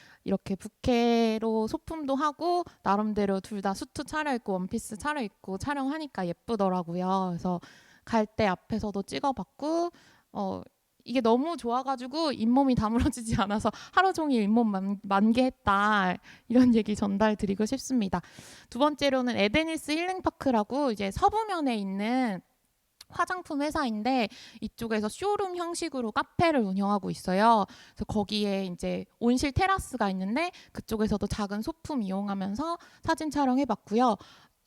부케로 소품도 하고 나름대로 둘 다 수트 차려입고 원피스 차려입고 촬영하니까 예쁘더라고요. 그래서 갈 때 앞에서도 찍어봤고 이게 너무 좋아가지고 잇몸이 다물어지지 않아서 하루 종일 잇몸 만개했다 이런 얘기 전달드리고 싶습니다. 두 번째로는 에데니스 힐링파크라고 이제 서부면에 있는 화장품 회사인데 이쪽에서 쇼룸 형식으로 카페를 운영하고 있어요. 그래서 거기에 이제 온실 테라스가 있는데 그쪽에서도 작은 소품 이용하면서 사진 촬영해봤고요.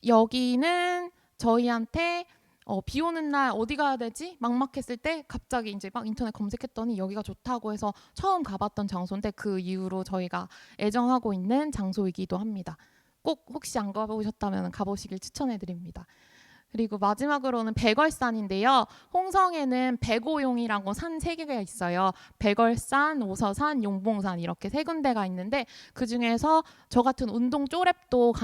여기는 저희한테 비 오는 날 어디 가야 되지? 막막했을 때 갑자기 이제 막 인터넷 검색했더니 여기가 좋다고 해서 처음 가봤던 장소인데 그 이후로 저희가 애정하고 있는 장소이기도 합니다. 꼭 혹시 안 가보셨다면 가보시길 추천해드립니다. 그리고 마지막으로는 백월산인데요. 홍성에는 백오용이라고 산 3개가 있어요. 백월산, 오서산, 용봉산 이렇게 3군데가 있는데 그중에서 저 같은 운동 쪼랩도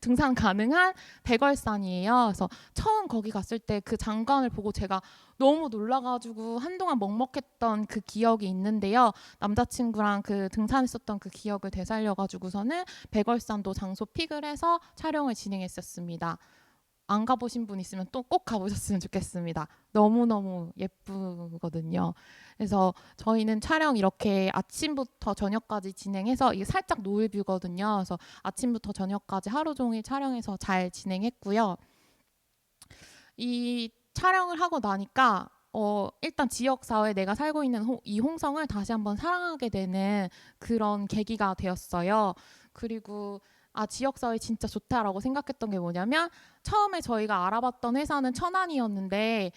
등산 가능한 백월산이에요. 그래서 처음 거기 갔을 때 그 장관을 보고 제가 너무 놀라가지고 한동안 먹먹했던 그 기억이 있는데요. 남자친구랑 그 등산했었던 그 기억을 되살려가지고서는 백월산도 장소 픽을 해서 촬영을 진행했었습니다. 안 가보신 분 있으면 또 꼭 가보셨으면 좋겠습니다. 너무너무 예쁘거든요. 그래서 저희는 촬영 이렇게 아침부터 저녁까지 진행해서 이게 살짝 노을뷰거든요. 그래서 아침부터 저녁까지 하루 종일 촬영해서 잘 진행했고요. 이 촬영을 하고 나니까 일단 지역사회에 내가 살고 있는 이 홍성을 다시 한번 사랑하게 되는 그런 계기가 되었어요. 그리고 지역사회 진짜 좋다라고 생각했던 게 뭐냐면 처음에 저희가 알아봤던 회사는 천안이었는데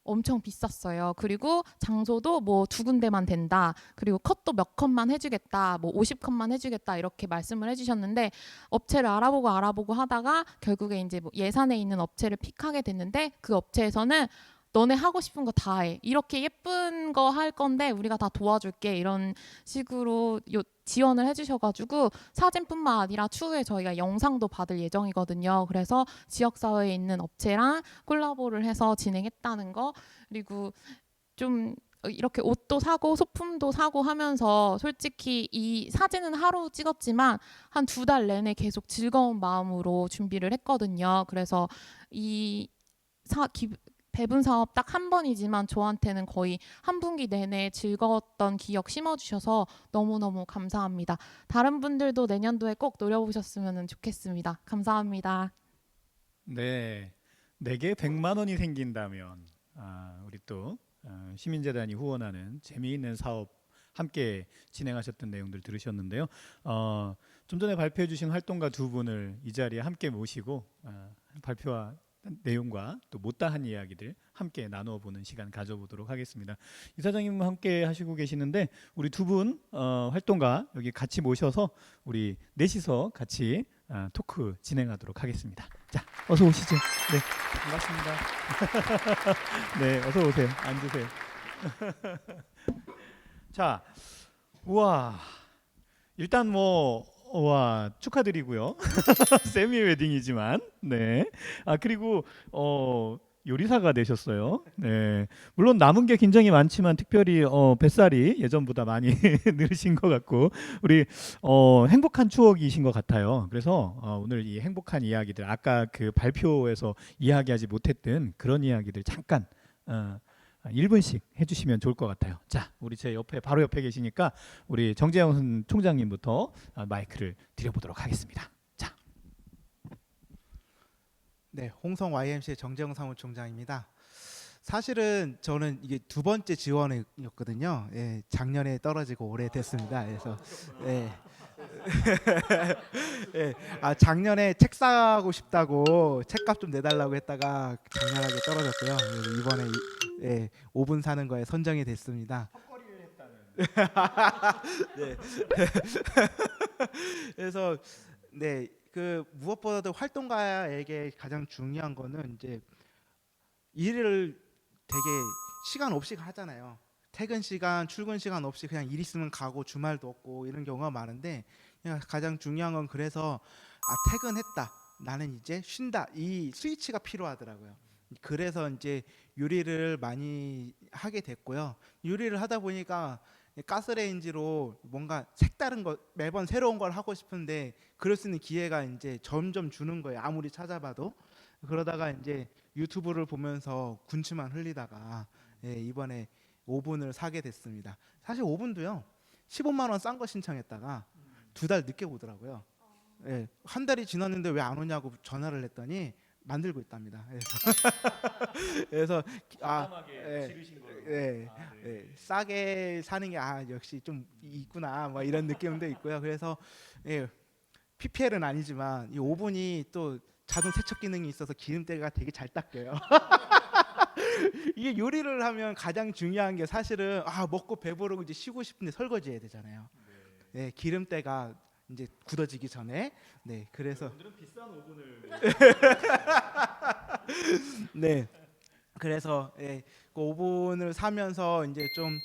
엄청 비쌌어요. 그리고 장소도 뭐 2군데만 된다. 그리고 컷도 몇 컷만 해주겠다. 뭐 50컷만 해주겠다. 이렇게 말씀을 해주셨는데 업체를 알아보고 하다가 결국에 이제 뭐 예산에 있는 업체를 픽하게 됐는데 그 업체에서는 너네 하고 싶은 거 다 해. 이렇게 예쁜 거 할 건데 우리가 다 도와줄게. 이런 식으로 지원을 해주셔가지고 사진뿐만 아니라 추후에 저희가 영상도 받을 예정이거든요. 그래서 지역사회에 있는 업체랑 콜라보를 해서 진행했다는 거. 그리고 좀 이렇게 옷도 사고 소품도 사고 하면서 솔직히 이 사진은 하루 찍었지만 한 2달 내내 계속 즐거운 마음으로 준비를 했거든요. 그래서 이 배분 사업 딱 한 번이지만 저한테는 거의 한 분기 내내 즐거웠던 기억 심어주셔서 너무너무 감사합니다. 다른 분들도 내년도에 꼭 노려보셨으면 좋겠습니다. 감사합니다. 네, 내게 100만 원이 생긴다면 우리 또 시민재단이 후원하는 재미있는 사업 함께 진행하셨던 내용들 들으셨는데요. 좀 전에 발표해 주신 활동가 2분을 이 자리에 함께 모시고 발표와 내용과 또 못다한 이야기들 함께 나누어 보는 시간 가져보도록 하겠습니다. 이사장님 함께 하시고 계시는데 우리 2분 활동가 여기 같이 모셔서 우리 넷이서 같이 토크 진행하도록 하겠습니다. 자, 어서 오시죠. 네, 반갑습니다. 네, 어서 오세요. 앉으세요. 자, 우와, 일단 와, 축하드리고요. 세미 웨딩이지만, 네. 그리고 요리사가 되셨어요. 네. 물론 남은 게 굉장히 많지만 특별히 뱃살이 예전보다 많이 늘으신 것 같고 우리 행복한 추억이신 것 같아요. 그래서 오늘 이 행복한 이야기들 아까 그 발표에서 이야기하지 못했던 그런 이야기들 잠깐 1분씩 해주시면 좋을 것 같아요. 자, 우리 제 옆에 바로 옆에 계시니까 우리 정재영 총장님부터 마이크를 드려보도록 하겠습니다. 자, 네, 홍성 YMC의 정재영 사무총장입니다. 사실은 저는 이게 두 번째 지원이었거든요. 예, 작년에 떨어지고 올해 됐습니다. 그래서 예. 예, 작년에 책 사고 싶다고 책값 좀 내달라고 했다가 장난하게 떨어졌고요. 그래서 이번에 5분 사는 거에 선정이 됐습니다. 네. 그래서 네, 그 무엇보다도 활동가에게 가장 중요한 거는 이제 일을 되게 시간 없이 하잖아요. 퇴근 시간, 출근 시간 없이 그냥 일 있으면 가고 주말도 없고 이런 경우가 많은데 그냥 가장 중요한 건 그래서 퇴근했다. 나는 이제 쉰다. 이 스위치가 필요하더라고요. 그래서 이제 요리를 많이 하게 됐고요. 요리를 하다 보니까 가스레인지로 뭔가 색다른 거 매번 새로운 걸 하고 싶은데 그럴 수 있는 기회가 이제 점점 주는 거예요. 아무리 찾아봐도. 그러다가 이제 유튜브를 보면서 군침만 흘리다가 이번에 오븐을 사게 됐습니다. 사실 오븐도요. 15만 원 싼 거 신청했다가 2달 늦게 오더라고요. 한 달이 지났는데 왜 안 오냐고 전화를 했더니 만들고 있답니다. 그래서 싸게 사는 게 역시 좀 있구나 뭐 이런 느낌도 있고요. 그래서 PPL은 아니지만 이 오븐이 또 자동 세척 기능이 있어서 기름때가 되게 잘 닦여요. 이게 요리를 하면 가장 중요한 게 사실은 먹고 배부르고 이제 쉬고 싶은데 설거지해야 되잖아요. 네, 기름때가 이제 굳어지기 전에. 네, 그래서 오늘은 비싼 오븐을 네, 그래서 그 오븐을 사면서 이제 좀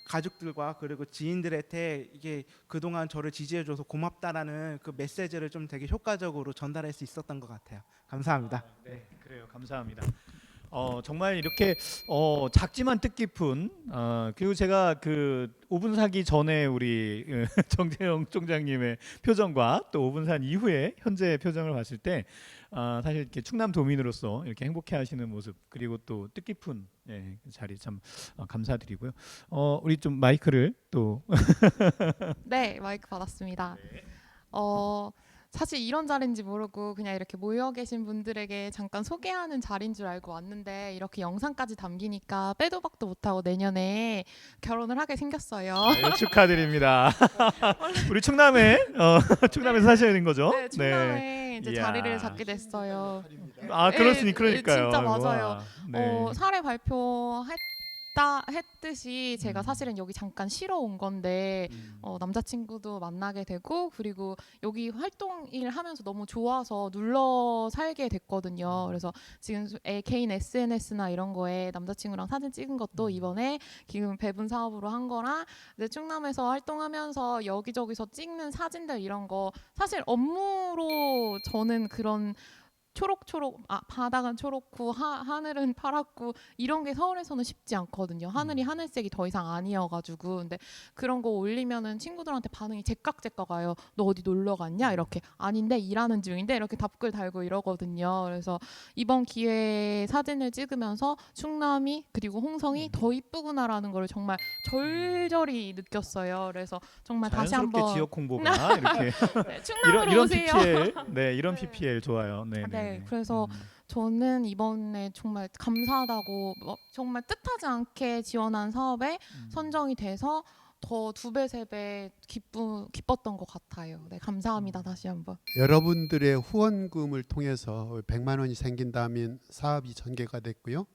가족들과 그리고 지인들한테 이게 그동안 저를 지지해줘서 고맙다라는 그 메시지를 좀 되게 효과적으로 전달할 수 있었던 것 같아요. 감사합니다. 네, 그래요. 감사합니다. 정말 이렇게 작지만 뜻깊은 그리고 제가 그 오븐 사기 전에 우리 정재영 총장님의 표정과 또 오븐 산 이후에 현재 표정을 봤을 때 사실 이렇게 충남 도민으로서 이렇게 행복해하시는 모습 그리고 또 뜻깊은 그 자리 참 감사드리고요. 우리 좀 마이크를 또 네, 마이크 받았습니다. 사실 이런 자리인지 모르고 그냥 이렇게 모여 계신 분들에게 잠깐 소개하는 자리인 줄 알고 왔는데 이렇게 영상까지 담기니까 빼도 박도 못하고 내년에 결혼을 하게 생겼어요. 네, 축하드립니다. 우리 충남에서 사시는 거죠? 네, 충남에 이제 이야. 자리를 잡게 됐어요. 그러니까요. 진짜 맞아요. 와, 네. 사례 했듯이 제가 사실은 여기 잠깐 쉬러 온 건데 남자친구도 만나게 되고 그리고 여기 활동일 하면서 너무 좋아서 눌러 살게 됐거든요. 그래서 지금 개인 SNS나 이런 거에 남자친구랑 사진 찍은 것도 이번에 지금 배분 사업으로 한 거랑 이제 충남에서 활동하면서 여기저기서 찍는 사진들 이런 거 사실 업무로 저는 그런 초록초록 바닥은 초록고 하늘은 파랗고 이런 게 서울에서는 쉽지 않거든요. 하늘이 하늘색이 더 이상 아니어가지고 근데 그런 거 올리면은 친구들한테 반응이 제깍제깍 와요. 너 어디 놀러 갔냐? 이렇게 아닌데 일하는 중인데 이렇게 답글 달고 이러거든요. 그래서 이번 기회에 사진을 찍으면서 충남이 그리고 홍성이 더 이쁘구나라는 걸 정말 절절히 느꼈어요. 그래서 정말 다시 자연스럽게 한번 지역 홍보가 이렇게 네, 충남으로 이런 오세요. PPL, 이런 PPL 좋아요. 네. 그래서 저는 이번에 정말 감사하다고 정말 뜻하지 않게 지원한 사업에 선정이 돼서 더 2배, 3배 기뻤던 것 같아요. 네, 감사합니다. 다시 한번. 여러분들의 후원금을 통해서 100만 원이 생긴다면 사업이 전개가 됐고요.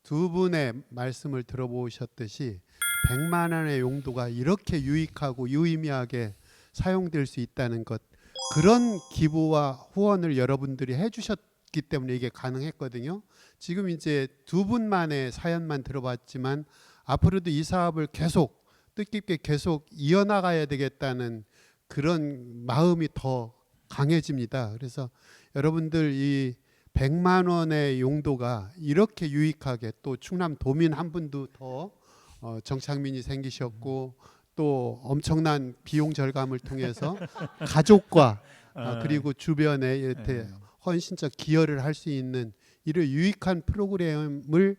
두 분의 말씀을 들어보셨듯이 100만 원의 용도가 이렇게 유익하고 유의미하게 사용될 수 있다는 것 그런 기부와 후원을 여러분들이 해주셨기 때문에 이게 가능했거든요. 지금 이제 두 분만의 사연만 들어봤지만 앞으로도 이 사업을 계속 뜻깊게 계속 이어나가야 되겠다는 그런 마음이 더 강해집니다. 그래서 여러분들 이 100만 원의 용도가 이렇게 유익하게 또 충남 도민 한 분도 더 정착민이 생기셨고 또 엄청난 비용 절감을 통해서 가족과 그리고 주변에 이렇게 헌신적 기여를 할 수 있는 이런 유익한 프로그램을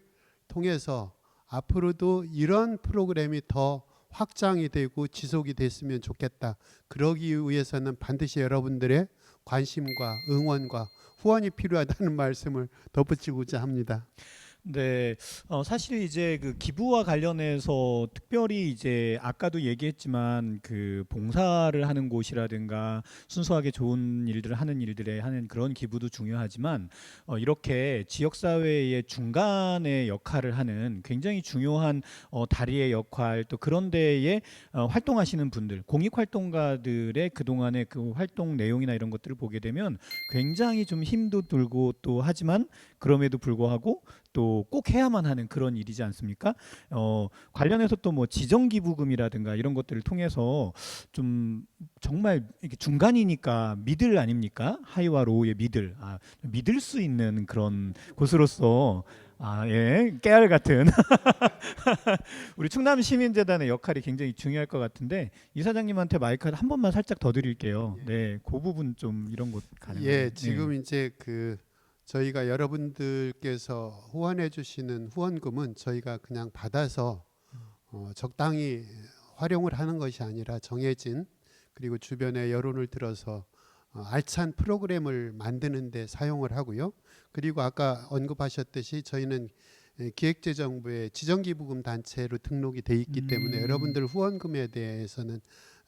통해서 앞으로도 이런 프로그램이 더 확장이 되고 지속이 됐으면 좋겠다. 그러기 위해서는 반드시 여러분들의 관심과 응원과 후원이 필요하다는 말씀을 덧붙이고자 합니다. 네, 사실 이제 그 기부와 관련해서 특별히 이제 아까도 얘기했지만 그 봉사를 하는 곳이라든가 순수하게 좋은 일들을 하는 일들에 하는 그런 기부도 중요하지만 이렇게 지역 사회의 중간의 역할을 하는 굉장히 중요한 다리의 역할 또 그런 데에 활동하시는 분들, 공익 활동가들의 그동안의 그 활동 내용이나 이런 것들을 보게 되면 굉장히 좀 힘도 들고 또 하지만 그럼에도 불구하고 또 꼭 해야만 하는 그런 일이지 않습니까? 관련해서 또 뭐 지정기부금이라든가 이런 것들을 통해서 좀 정말 이렇게 중간이니까 미들 아닙니까? 하이와 로우의 미들, 믿을 수 있는 그런 곳으로서 예, 깨알 같은 우리 충남 시민재단의 역할이 굉장히 중요할 것 같은데 이사장님한테 마이크 한 번만 살짝 더 드릴게요. 네, 그 부분 좀 이런 것 가능해요? 예, 지금 이제 그 저희가 여러분들께서 후원해 주시는 후원금은 저희가 그냥 받아서 적당히 활용을 하는 것이 아니라 정해진 그리고 주변의 여론을 들어서 알찬 프로그램을 만드는 데 사용을 하고요. 그리고 아까 언급하셨듯이 저희는 기획재정부의 지정기부금 단체로 등록이 돼 있기 때문에 여러분들 후원금에 대해서는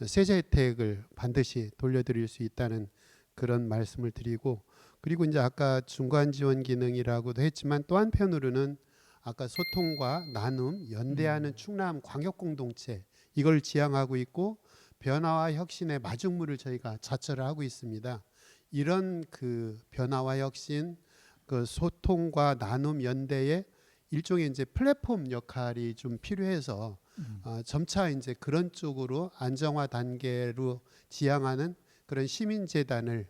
세제 혜택을 반드시 돌려드릴 수 있다는 그런 말씀을 드리고, 그리고 이제 아까 중간 지원 기능이라고도 했지만 또 한편으로는 아까 소통과 나눔, 연대하는 충남 광역 공동체 이걸 지향하고 있고 변화와 혁신의 마중물을 저희가 자처를 하고 있습니다. 이런 그 변화와 혁신, 그 소통과 나눔, 연대의 일종의 이제 플랫폼 역할이 좀 필요해서 점차 이제 그런 쪽으로 안정화 단계로 지향하는 그런 시민재단을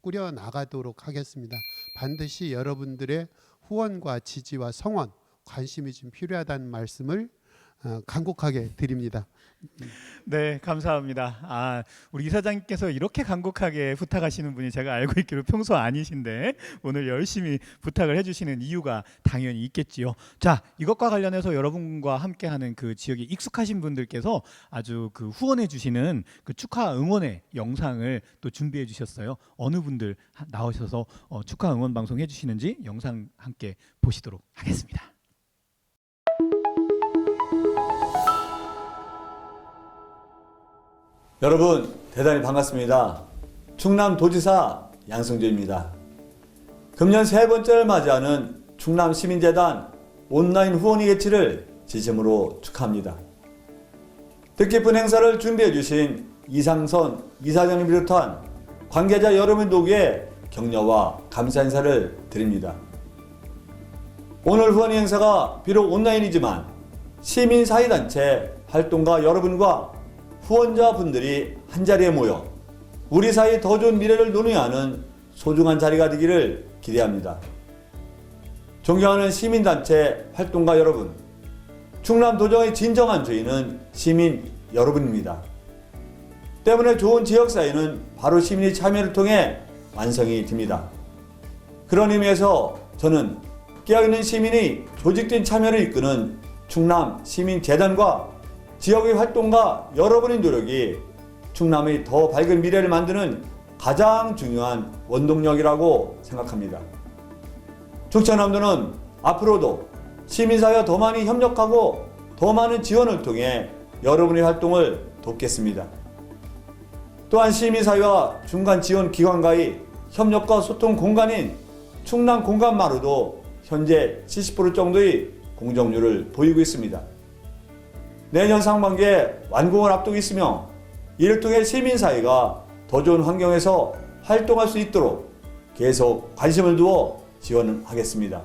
꾸려 나가도록 하겠습니다. 반드시 여러분들의 후원과 지지와 성원, 관심이 좀 필요하다는 말씀을 간곡하게 드립니다. 네, 감사합니다. 우리 이사장님께서 이렇게 간곡하게 부탁하시는 분이 제가 알고 있기로 평소 아니신데 오늘 열심히 부탁을 해주시는 이유가 당연히 있겠지요. 자, 이것과 관련해서 여러분과 함께하는 그 지역에 익숙하신 분들께서 아주 그 후원해주시는 그 축하 응원의 영상을 또 준비해 주셨어요. 어느 분들 나오셔서 축하 응원 방송 해주시는지 영상 함께 보시도록 하겠습니다. 여러분 대단히 반갑습니다. 충남도지사 양승조입니다. 금년 세 번째를 맞이하는 충남시민재단 온라인 후원의 개최를 진심으로 축하합니다. 뜻깊은 행사를 준비해 주신 이상선 이사장님 비롯한 관계자 여러분 덕에 격려와 감사 인사를 드립니다. 오늘 후원 행사가 비록 온라인이지만 시민사회단체 활동가 여러분과 후원자분들이 한자리에 모여 우리 사회의 더 좋은 미래를 논의하는 소중한 자리가 되기를 기대합니다. 존경하는 시민단체 활동가 여러분, 충남도정의 진정한 주인은 시민 여러분입니다. 때문에 좋은 지역사회는 바로 시민의 참여를 통해 완성이 됩니다. 그런 의미에서 저는 깨어있는 시민의 조직된 참여를 이끄는 충남시민재단과 지역의 활동가 여러분의 노력이 충남의 더 밝은 미래를 만드는 가장 중요한 원동력이라고 생각합니다. 충청남도는 앞으로도 시민사회와 더 많이 협력하고 더 많은 지원을 통해 여러분의 활동을 돕겠습니다. 또한 시민사회와 중간 지원 기관과의 협력과 소통 공간인 충남 공간마루도 현재 70% 정도의 공정률을 보이고 있습니다. 내년 상반기에 완공을 앞두고 있으며 이를 통해 시민사회가 더 좋은 환경에서 활동할 수 있도록 계속 관심을 두어 지원하겠습니다.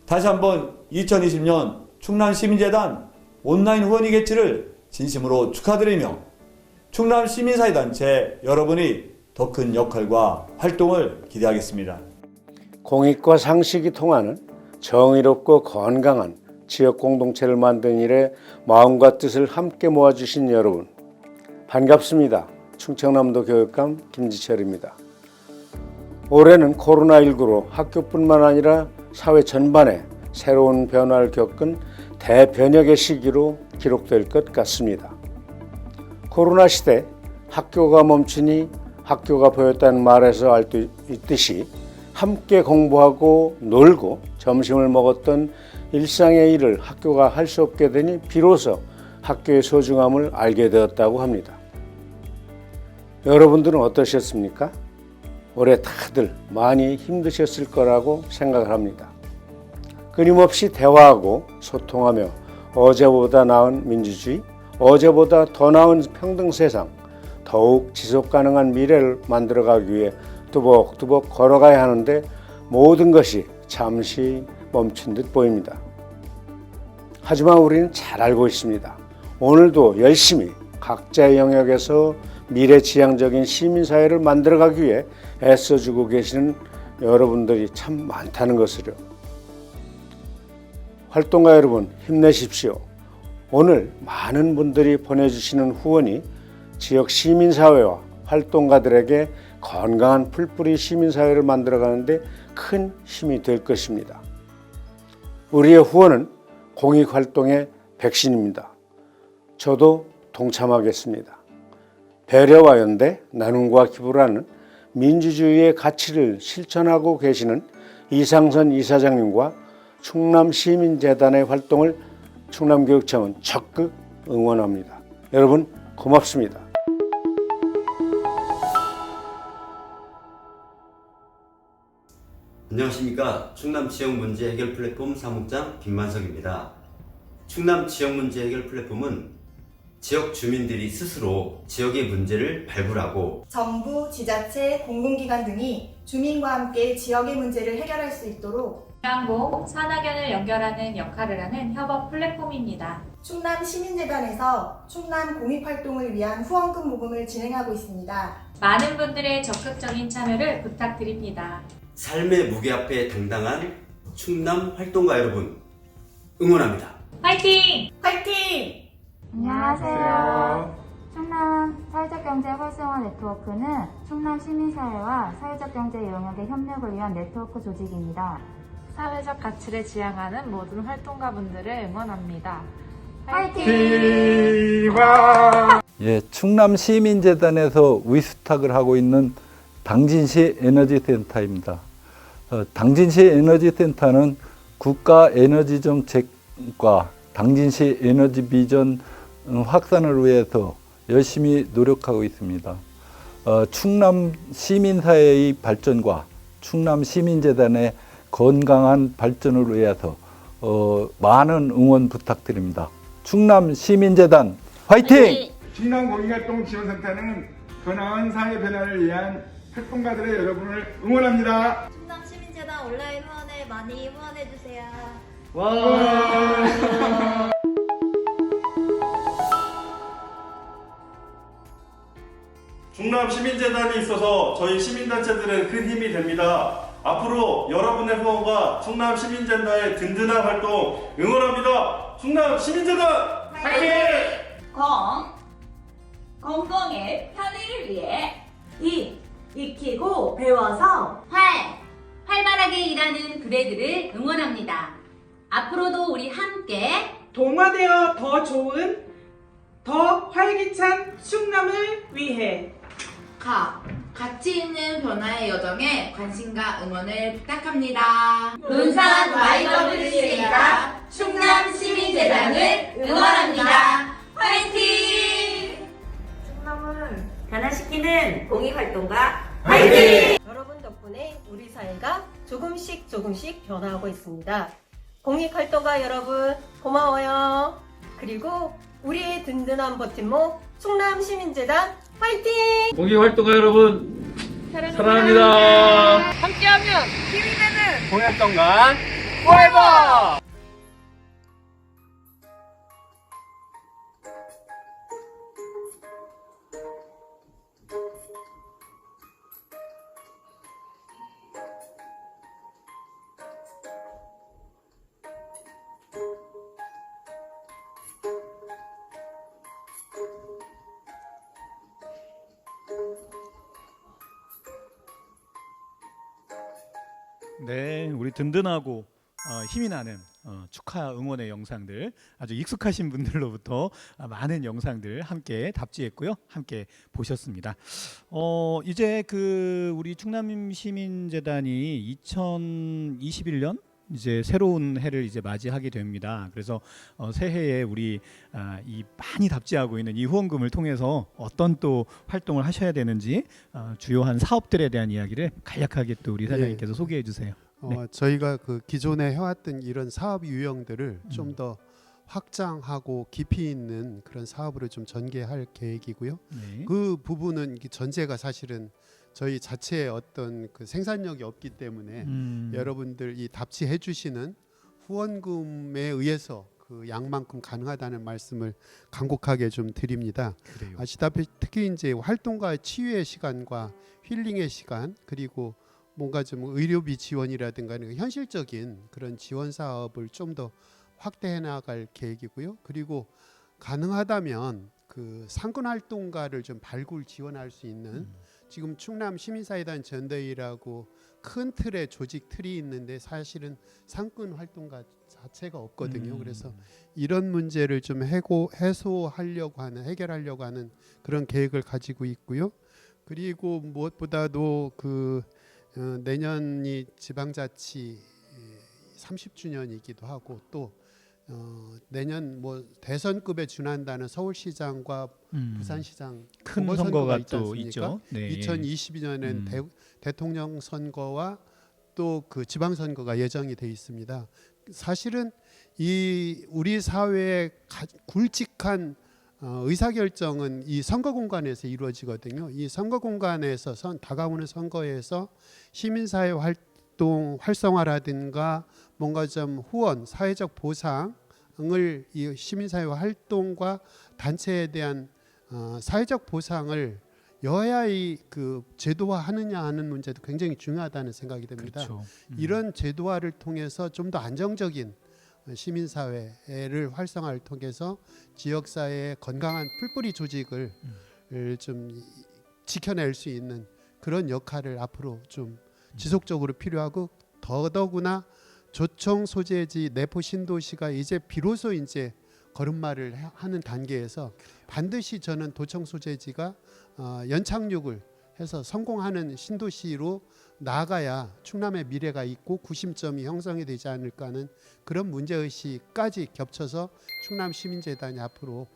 다시 한번 2020년 충남시민재단 온라인 후원의 개최를 진심으로 축하드리며 충남시민사회단체 여러분이 더 큰 역할과 활동을 기대하겠습니다. 공익과 상식이 통하는 정의롭고 건강한 지역 공동체를 만드는 일에 마음과 뜻을 함께 모아주신 여러분 반갑습니다. 충청남도 교육감 김지철입니다. 올해는 코로나19로 학교뿐만 아니라 사회 전반에 새로운 변화를 겪은 대변혁의 시기로 기록될 것 같습니다. 코로나 시대 학교가 멈추니 학교가 보였다는 말에서 알 수 있듯이 함께 공부하고 놀고 점심을 먹었던 일상의 일을 학교가 할 수 없게 되니 비로소 학교의 소중함을 알게 되었다고 합니다. 여러분들은 어떠셨습니까? 올해 다들 많이 힘드셨을 거라고 생각을 합니다. 끊임없이 대화하고 소통하며 어제보다 나은 민주주의, 어제보다 더 나은 평등 세상, 더욱 지속 가능한 미래를 만들어가기 위해 뚜벅뚜벅 걸어가야 하는데 모든 것이 잠시 멈춘 듯 보입니다. 하지만 우리는 잘 알고 있습니다. 오늘도 열심히 각자의 영역에서 미래지향적인 시민사회를 만들어가기 위해 애써주고 계시는 여러분들이 참 많다는 것을요. 활동가 여러분 힘내십시오. 오늘 많은 분들이 보내주시는 후원이 지역 시민사회와 활동가들에게 건강한 풀뿌리 시민사회를 만들어가는데 큰 힘이 될 것입니다. 우리의 후원은 공익활동의 백신입니다. 저도 동참하겠습니다. 배려와 연대, 나눔과 기부라는 민주주의의 가치를 실천하고 계시는 이상선 이사장님과 충남시민재단의 활동을 충남교육청은 적극 응원합니다. 여러분 고맙습니다. 안녕하십니까. 충남 지역문제 해결 플랫폼 사무장 김만석입니다. 충남 지역문제 해결 플랫폼은 지역 주민들이 스스로 지역의 문제를 발굴하고 정부, 지자체, 공공기관 등이 주민과 함께 지역의 문제를 해결할 수 있도록 중앙공, 산학연을 연결하는 역할을 하는 협업 플랫폼입니다. 충남시민재단에서 충남 공익활동을 위한 후원금 모금을 진행하고 있습니다. 많은 분들의 적극적인 참여를 부탁드립니다. 삶의 무게 앞에 당당한 충남 활동가 여러분 응원합니다. 화이팅! 화이팅! 안녕하세요. 충남 사회적경제 활성화 네트워크는 충남 시민사회와 사회적경제 영역의 협력을 위한 네트워크 조직입니다. 사회적 가치를 지향하는 모든 활동가분들을 응원합니다. 화이팅! 예, 충남시민재단에서 위스탁을 하고 있는 당진시 에너지센터입니다. 당진시 에너지센터는 국가 에너지 정책과 당진시 에너지 비전 확산을 위해서 열심히 노력하고 있습니다. 충남 시민사회의 발전과 충남 시민재단의 건강한 발전을 위해서 많은 응원 부탁드립니다. 충남 시민재단 화이팅! 충남 공익활동 지원센터는 더 나은 사회 변화를 위한 활동가들의 여러분을 응원합니다. 충남 시민재단 온라인 후원에 많이 후원해주세요. 와! 충남 시민재단이 있어서 저희 시민단체들은 큰 힘이 됩니다. 앞으로 여러분의 후원과 충남 시민재단의 든든한 활동 응원합니다. 충남 시민재단 화이팅! 공공의 편의를 위해 익히고 배워서 활발하게 일하는 그대들을 응원합니다. 앞으로도 우리 함께 동화되어 더 좋은, 더 활기찬 충남을 위해 가치 있는 변화의 여정에 관심과 응원을 부탁합니다. 군산 YWCA가 충남 시민재단을 응원합니다. 화이팅! 충남을 변화시키는 공익활동가 화이팅! 여러분 덕분에 우리 사회가 조금씩 변화하고 있습니다. 공익활동가 여러분 고마워요. 그리고 우리의 든든한 버팀목 충남시민재단 화이팅! 공익활동가 여러분 사랑합니다. 함께하면 힘이 되는 공익활동가 포에버! 네, 우리 든든하고 힘이 나는 축하 응원의 영상들 아주 익숙하신 분들로부터 많은 영상들 함께 답지했고요, 함께 보셨습니다. 이제 그 우리 충남시민재단이 2021년 이제 새로운 해를 이제 맞이하게 됩니다. 그래서 새해에 우리 이 많이 답지하고 있는 이 후원금을 통해서 어떤 또 활동을 하셔야 되는지 주요한 사업들에 대한 이야기를 간략하게 또 우리 사장님께서 소개해 주세요. 네. 저희가 그 기존에 해왔던 이런 사업 유형들을 좀 더 확장하고 깊이 있는 그런 사업으로 좀 전개할 계획이고요. 네. 그 부분은 전제가 사실은 저희 자체의 어떤 그 생산력이 없기 때문에 여러분들 이 답지해 주시는 후원금에 의해서 그 양만큼 가능하다는 말씀을 간곡하게 좀 드립니다. 그래요. 아시다시피 특히 이제 활동과 치유의 시간과 힐링의 시간, 그리고 뭔가 좀 의료비 지원이라든가 현실적인 그런 지원 사업을 좀 더 확대해 나갈 계획이고요. 그리고 가능하다면 그 상근 활동가를 좀 발굴 지원할 수 있는 지금 충남 시민사회단 전대회라고 큰 틀의 조직 틀이 있는데 사실은 상근 활동가 자체가 없거든요. 그래서 이런 문제를 좀 해소하려고 하는, 해결하려고 하는 그런 계획을 가지고 있고요. 그리고 무엇보다도 그 내년이 지방자치 30주년이기도 하고 또 내년 뭐 대선급에 준한다는 서울시장과 부산시장 큰 선거가 또 있죠. 네. 2022년엔 대통령 선거와 또 그 지방 선거가 예정이 돼 있습니다. 사실은 이 우리 사회의 굵직한 의사결정은 이 선거 공간에서 이루어지거든요. 이 선거 공간에서 다가오는 선거에서 시민사회 활동 활성화라든가 뭔가 좀 후원, 사회적 보상을 이 시민사회 활동과 단체에 대한 사회적 보상을 여야의 그 제도화하느냐 하는 문제도 굉장히 중요하다는 생각이 듭니다. 그렇죠. 이런 제도화를 통해서 좀 더 안정적인 시민사회를 활성화를 통해서 지역사회의 건강한 풀뿌리 조직을 좀 지켜낼 수 있는 그런 역할을 앞으로 좀 지속적으로 필요하고, 더더구나 조청 소재지 내포 신도시가 이제 비로소 이제 걸음마를 하는 단계에서 반드시 저는 도청 소재지가 연착륙을 해서 성공하는 신도시로 나아가야 충남의 미래가 있고 구심점이 형성이 되지 않을까 하는 그런 문제의식까지 겹쳐서 충남시민재단이 앞으로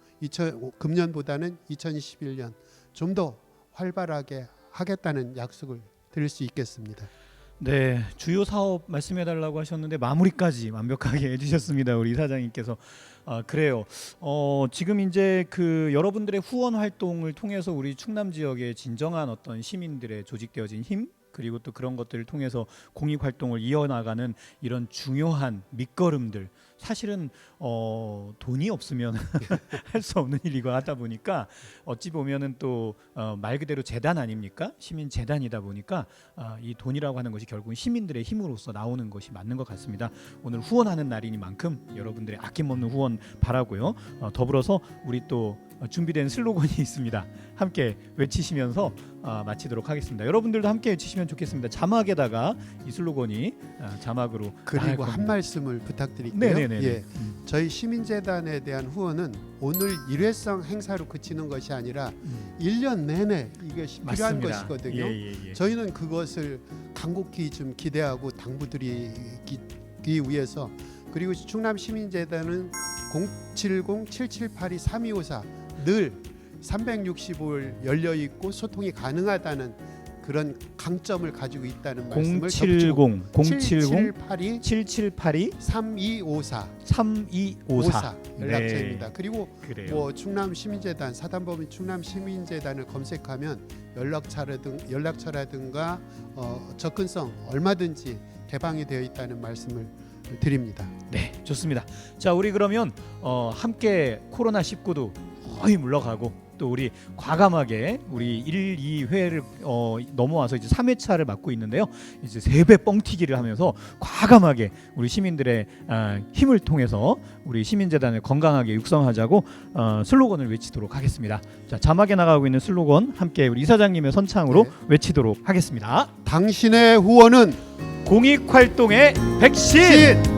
금년보다는 2021년 좀 더 활발하게 하겠다는 약속을 드릴 수 있겠습니다. 네, 주요 사업 말씀해달라고 하셨는데 마무리까지 완벽하게 해주셨습니다, 우리 이사장님께서. 그래요. 지금 이제 그 여러분들의 후원 활동을 통해서 우리 충남 지역의 진정한 어떤 시민들의 조직되어진 힘, 그리고 또 그런 것들을 통해서 공익 활동을 이어나가는 이런 중요한 밑거름들, 사실은 돈이 없으면 할 수 없는 일이고 하다 보니까 어찌 보면은 또 말 그대로 재단 아닙니까? 시민 재단이다 보니까 이 돈이라고 하는 것이 결국은 시민들의 힘으로서 나오는 것이 맞는 것 같습니다. 오늘 후원하는 날이니만큼 여러분들의 아낌없는 후원 바라고요. 더불어서 우리 또 준비된 슬로건이 있습니다. 함께 외치시면서 마치도록 하겠습니다. 여러분들도 함께 외치시면 좋겠습니다. 자막에다가 이 슬로건이 자막으로. 그리고 한 말씀을 부탁드릴게요. 네네네. 예, 저희 시민재단에 대한 후원은 오늘 일회성 행사로 그치는 것이 아니라 1년 내내 이것이 필요한 맞습니다. 것이거든요. 예. 저희는 그것을 간곡히 좀 기대하고 당부드리기 위해서, 그리고 충남시민재단은 070-7782-3254 늘 365일 열려 있고 소통이 가능하다는 그런 강점을 가지고 있다는 말씀을 7782 3254 연락처입니다. 네. 그리고 뭐 충남 시민재단, 사단법인 충남 시민재단을 검색하면 연락처라든가 접근성 얼마든지 개방이 되어 있다는 말씀을 드립니다. 네, 좋습니다. 자, 우리 그러면 함께 코로나19도 거의 물러가고 또 우리 과감하게 우리 1, 2회를 넘어와서 이제 3회차를 맞고 있는데요. 이제 3배 뻥튀기를 하면서 과감하게 우리 시민들의 힘을 통해서 우리 시민재단을 건강하게 육성하자고 슬로건을 외치도록 하겠습니다. 자, 자막에 나가고 있는 슬로건 함께 우리 이사장님의 선창으로 외치도록 하겠습니다. 당신의 후원은 공익활동의 백신!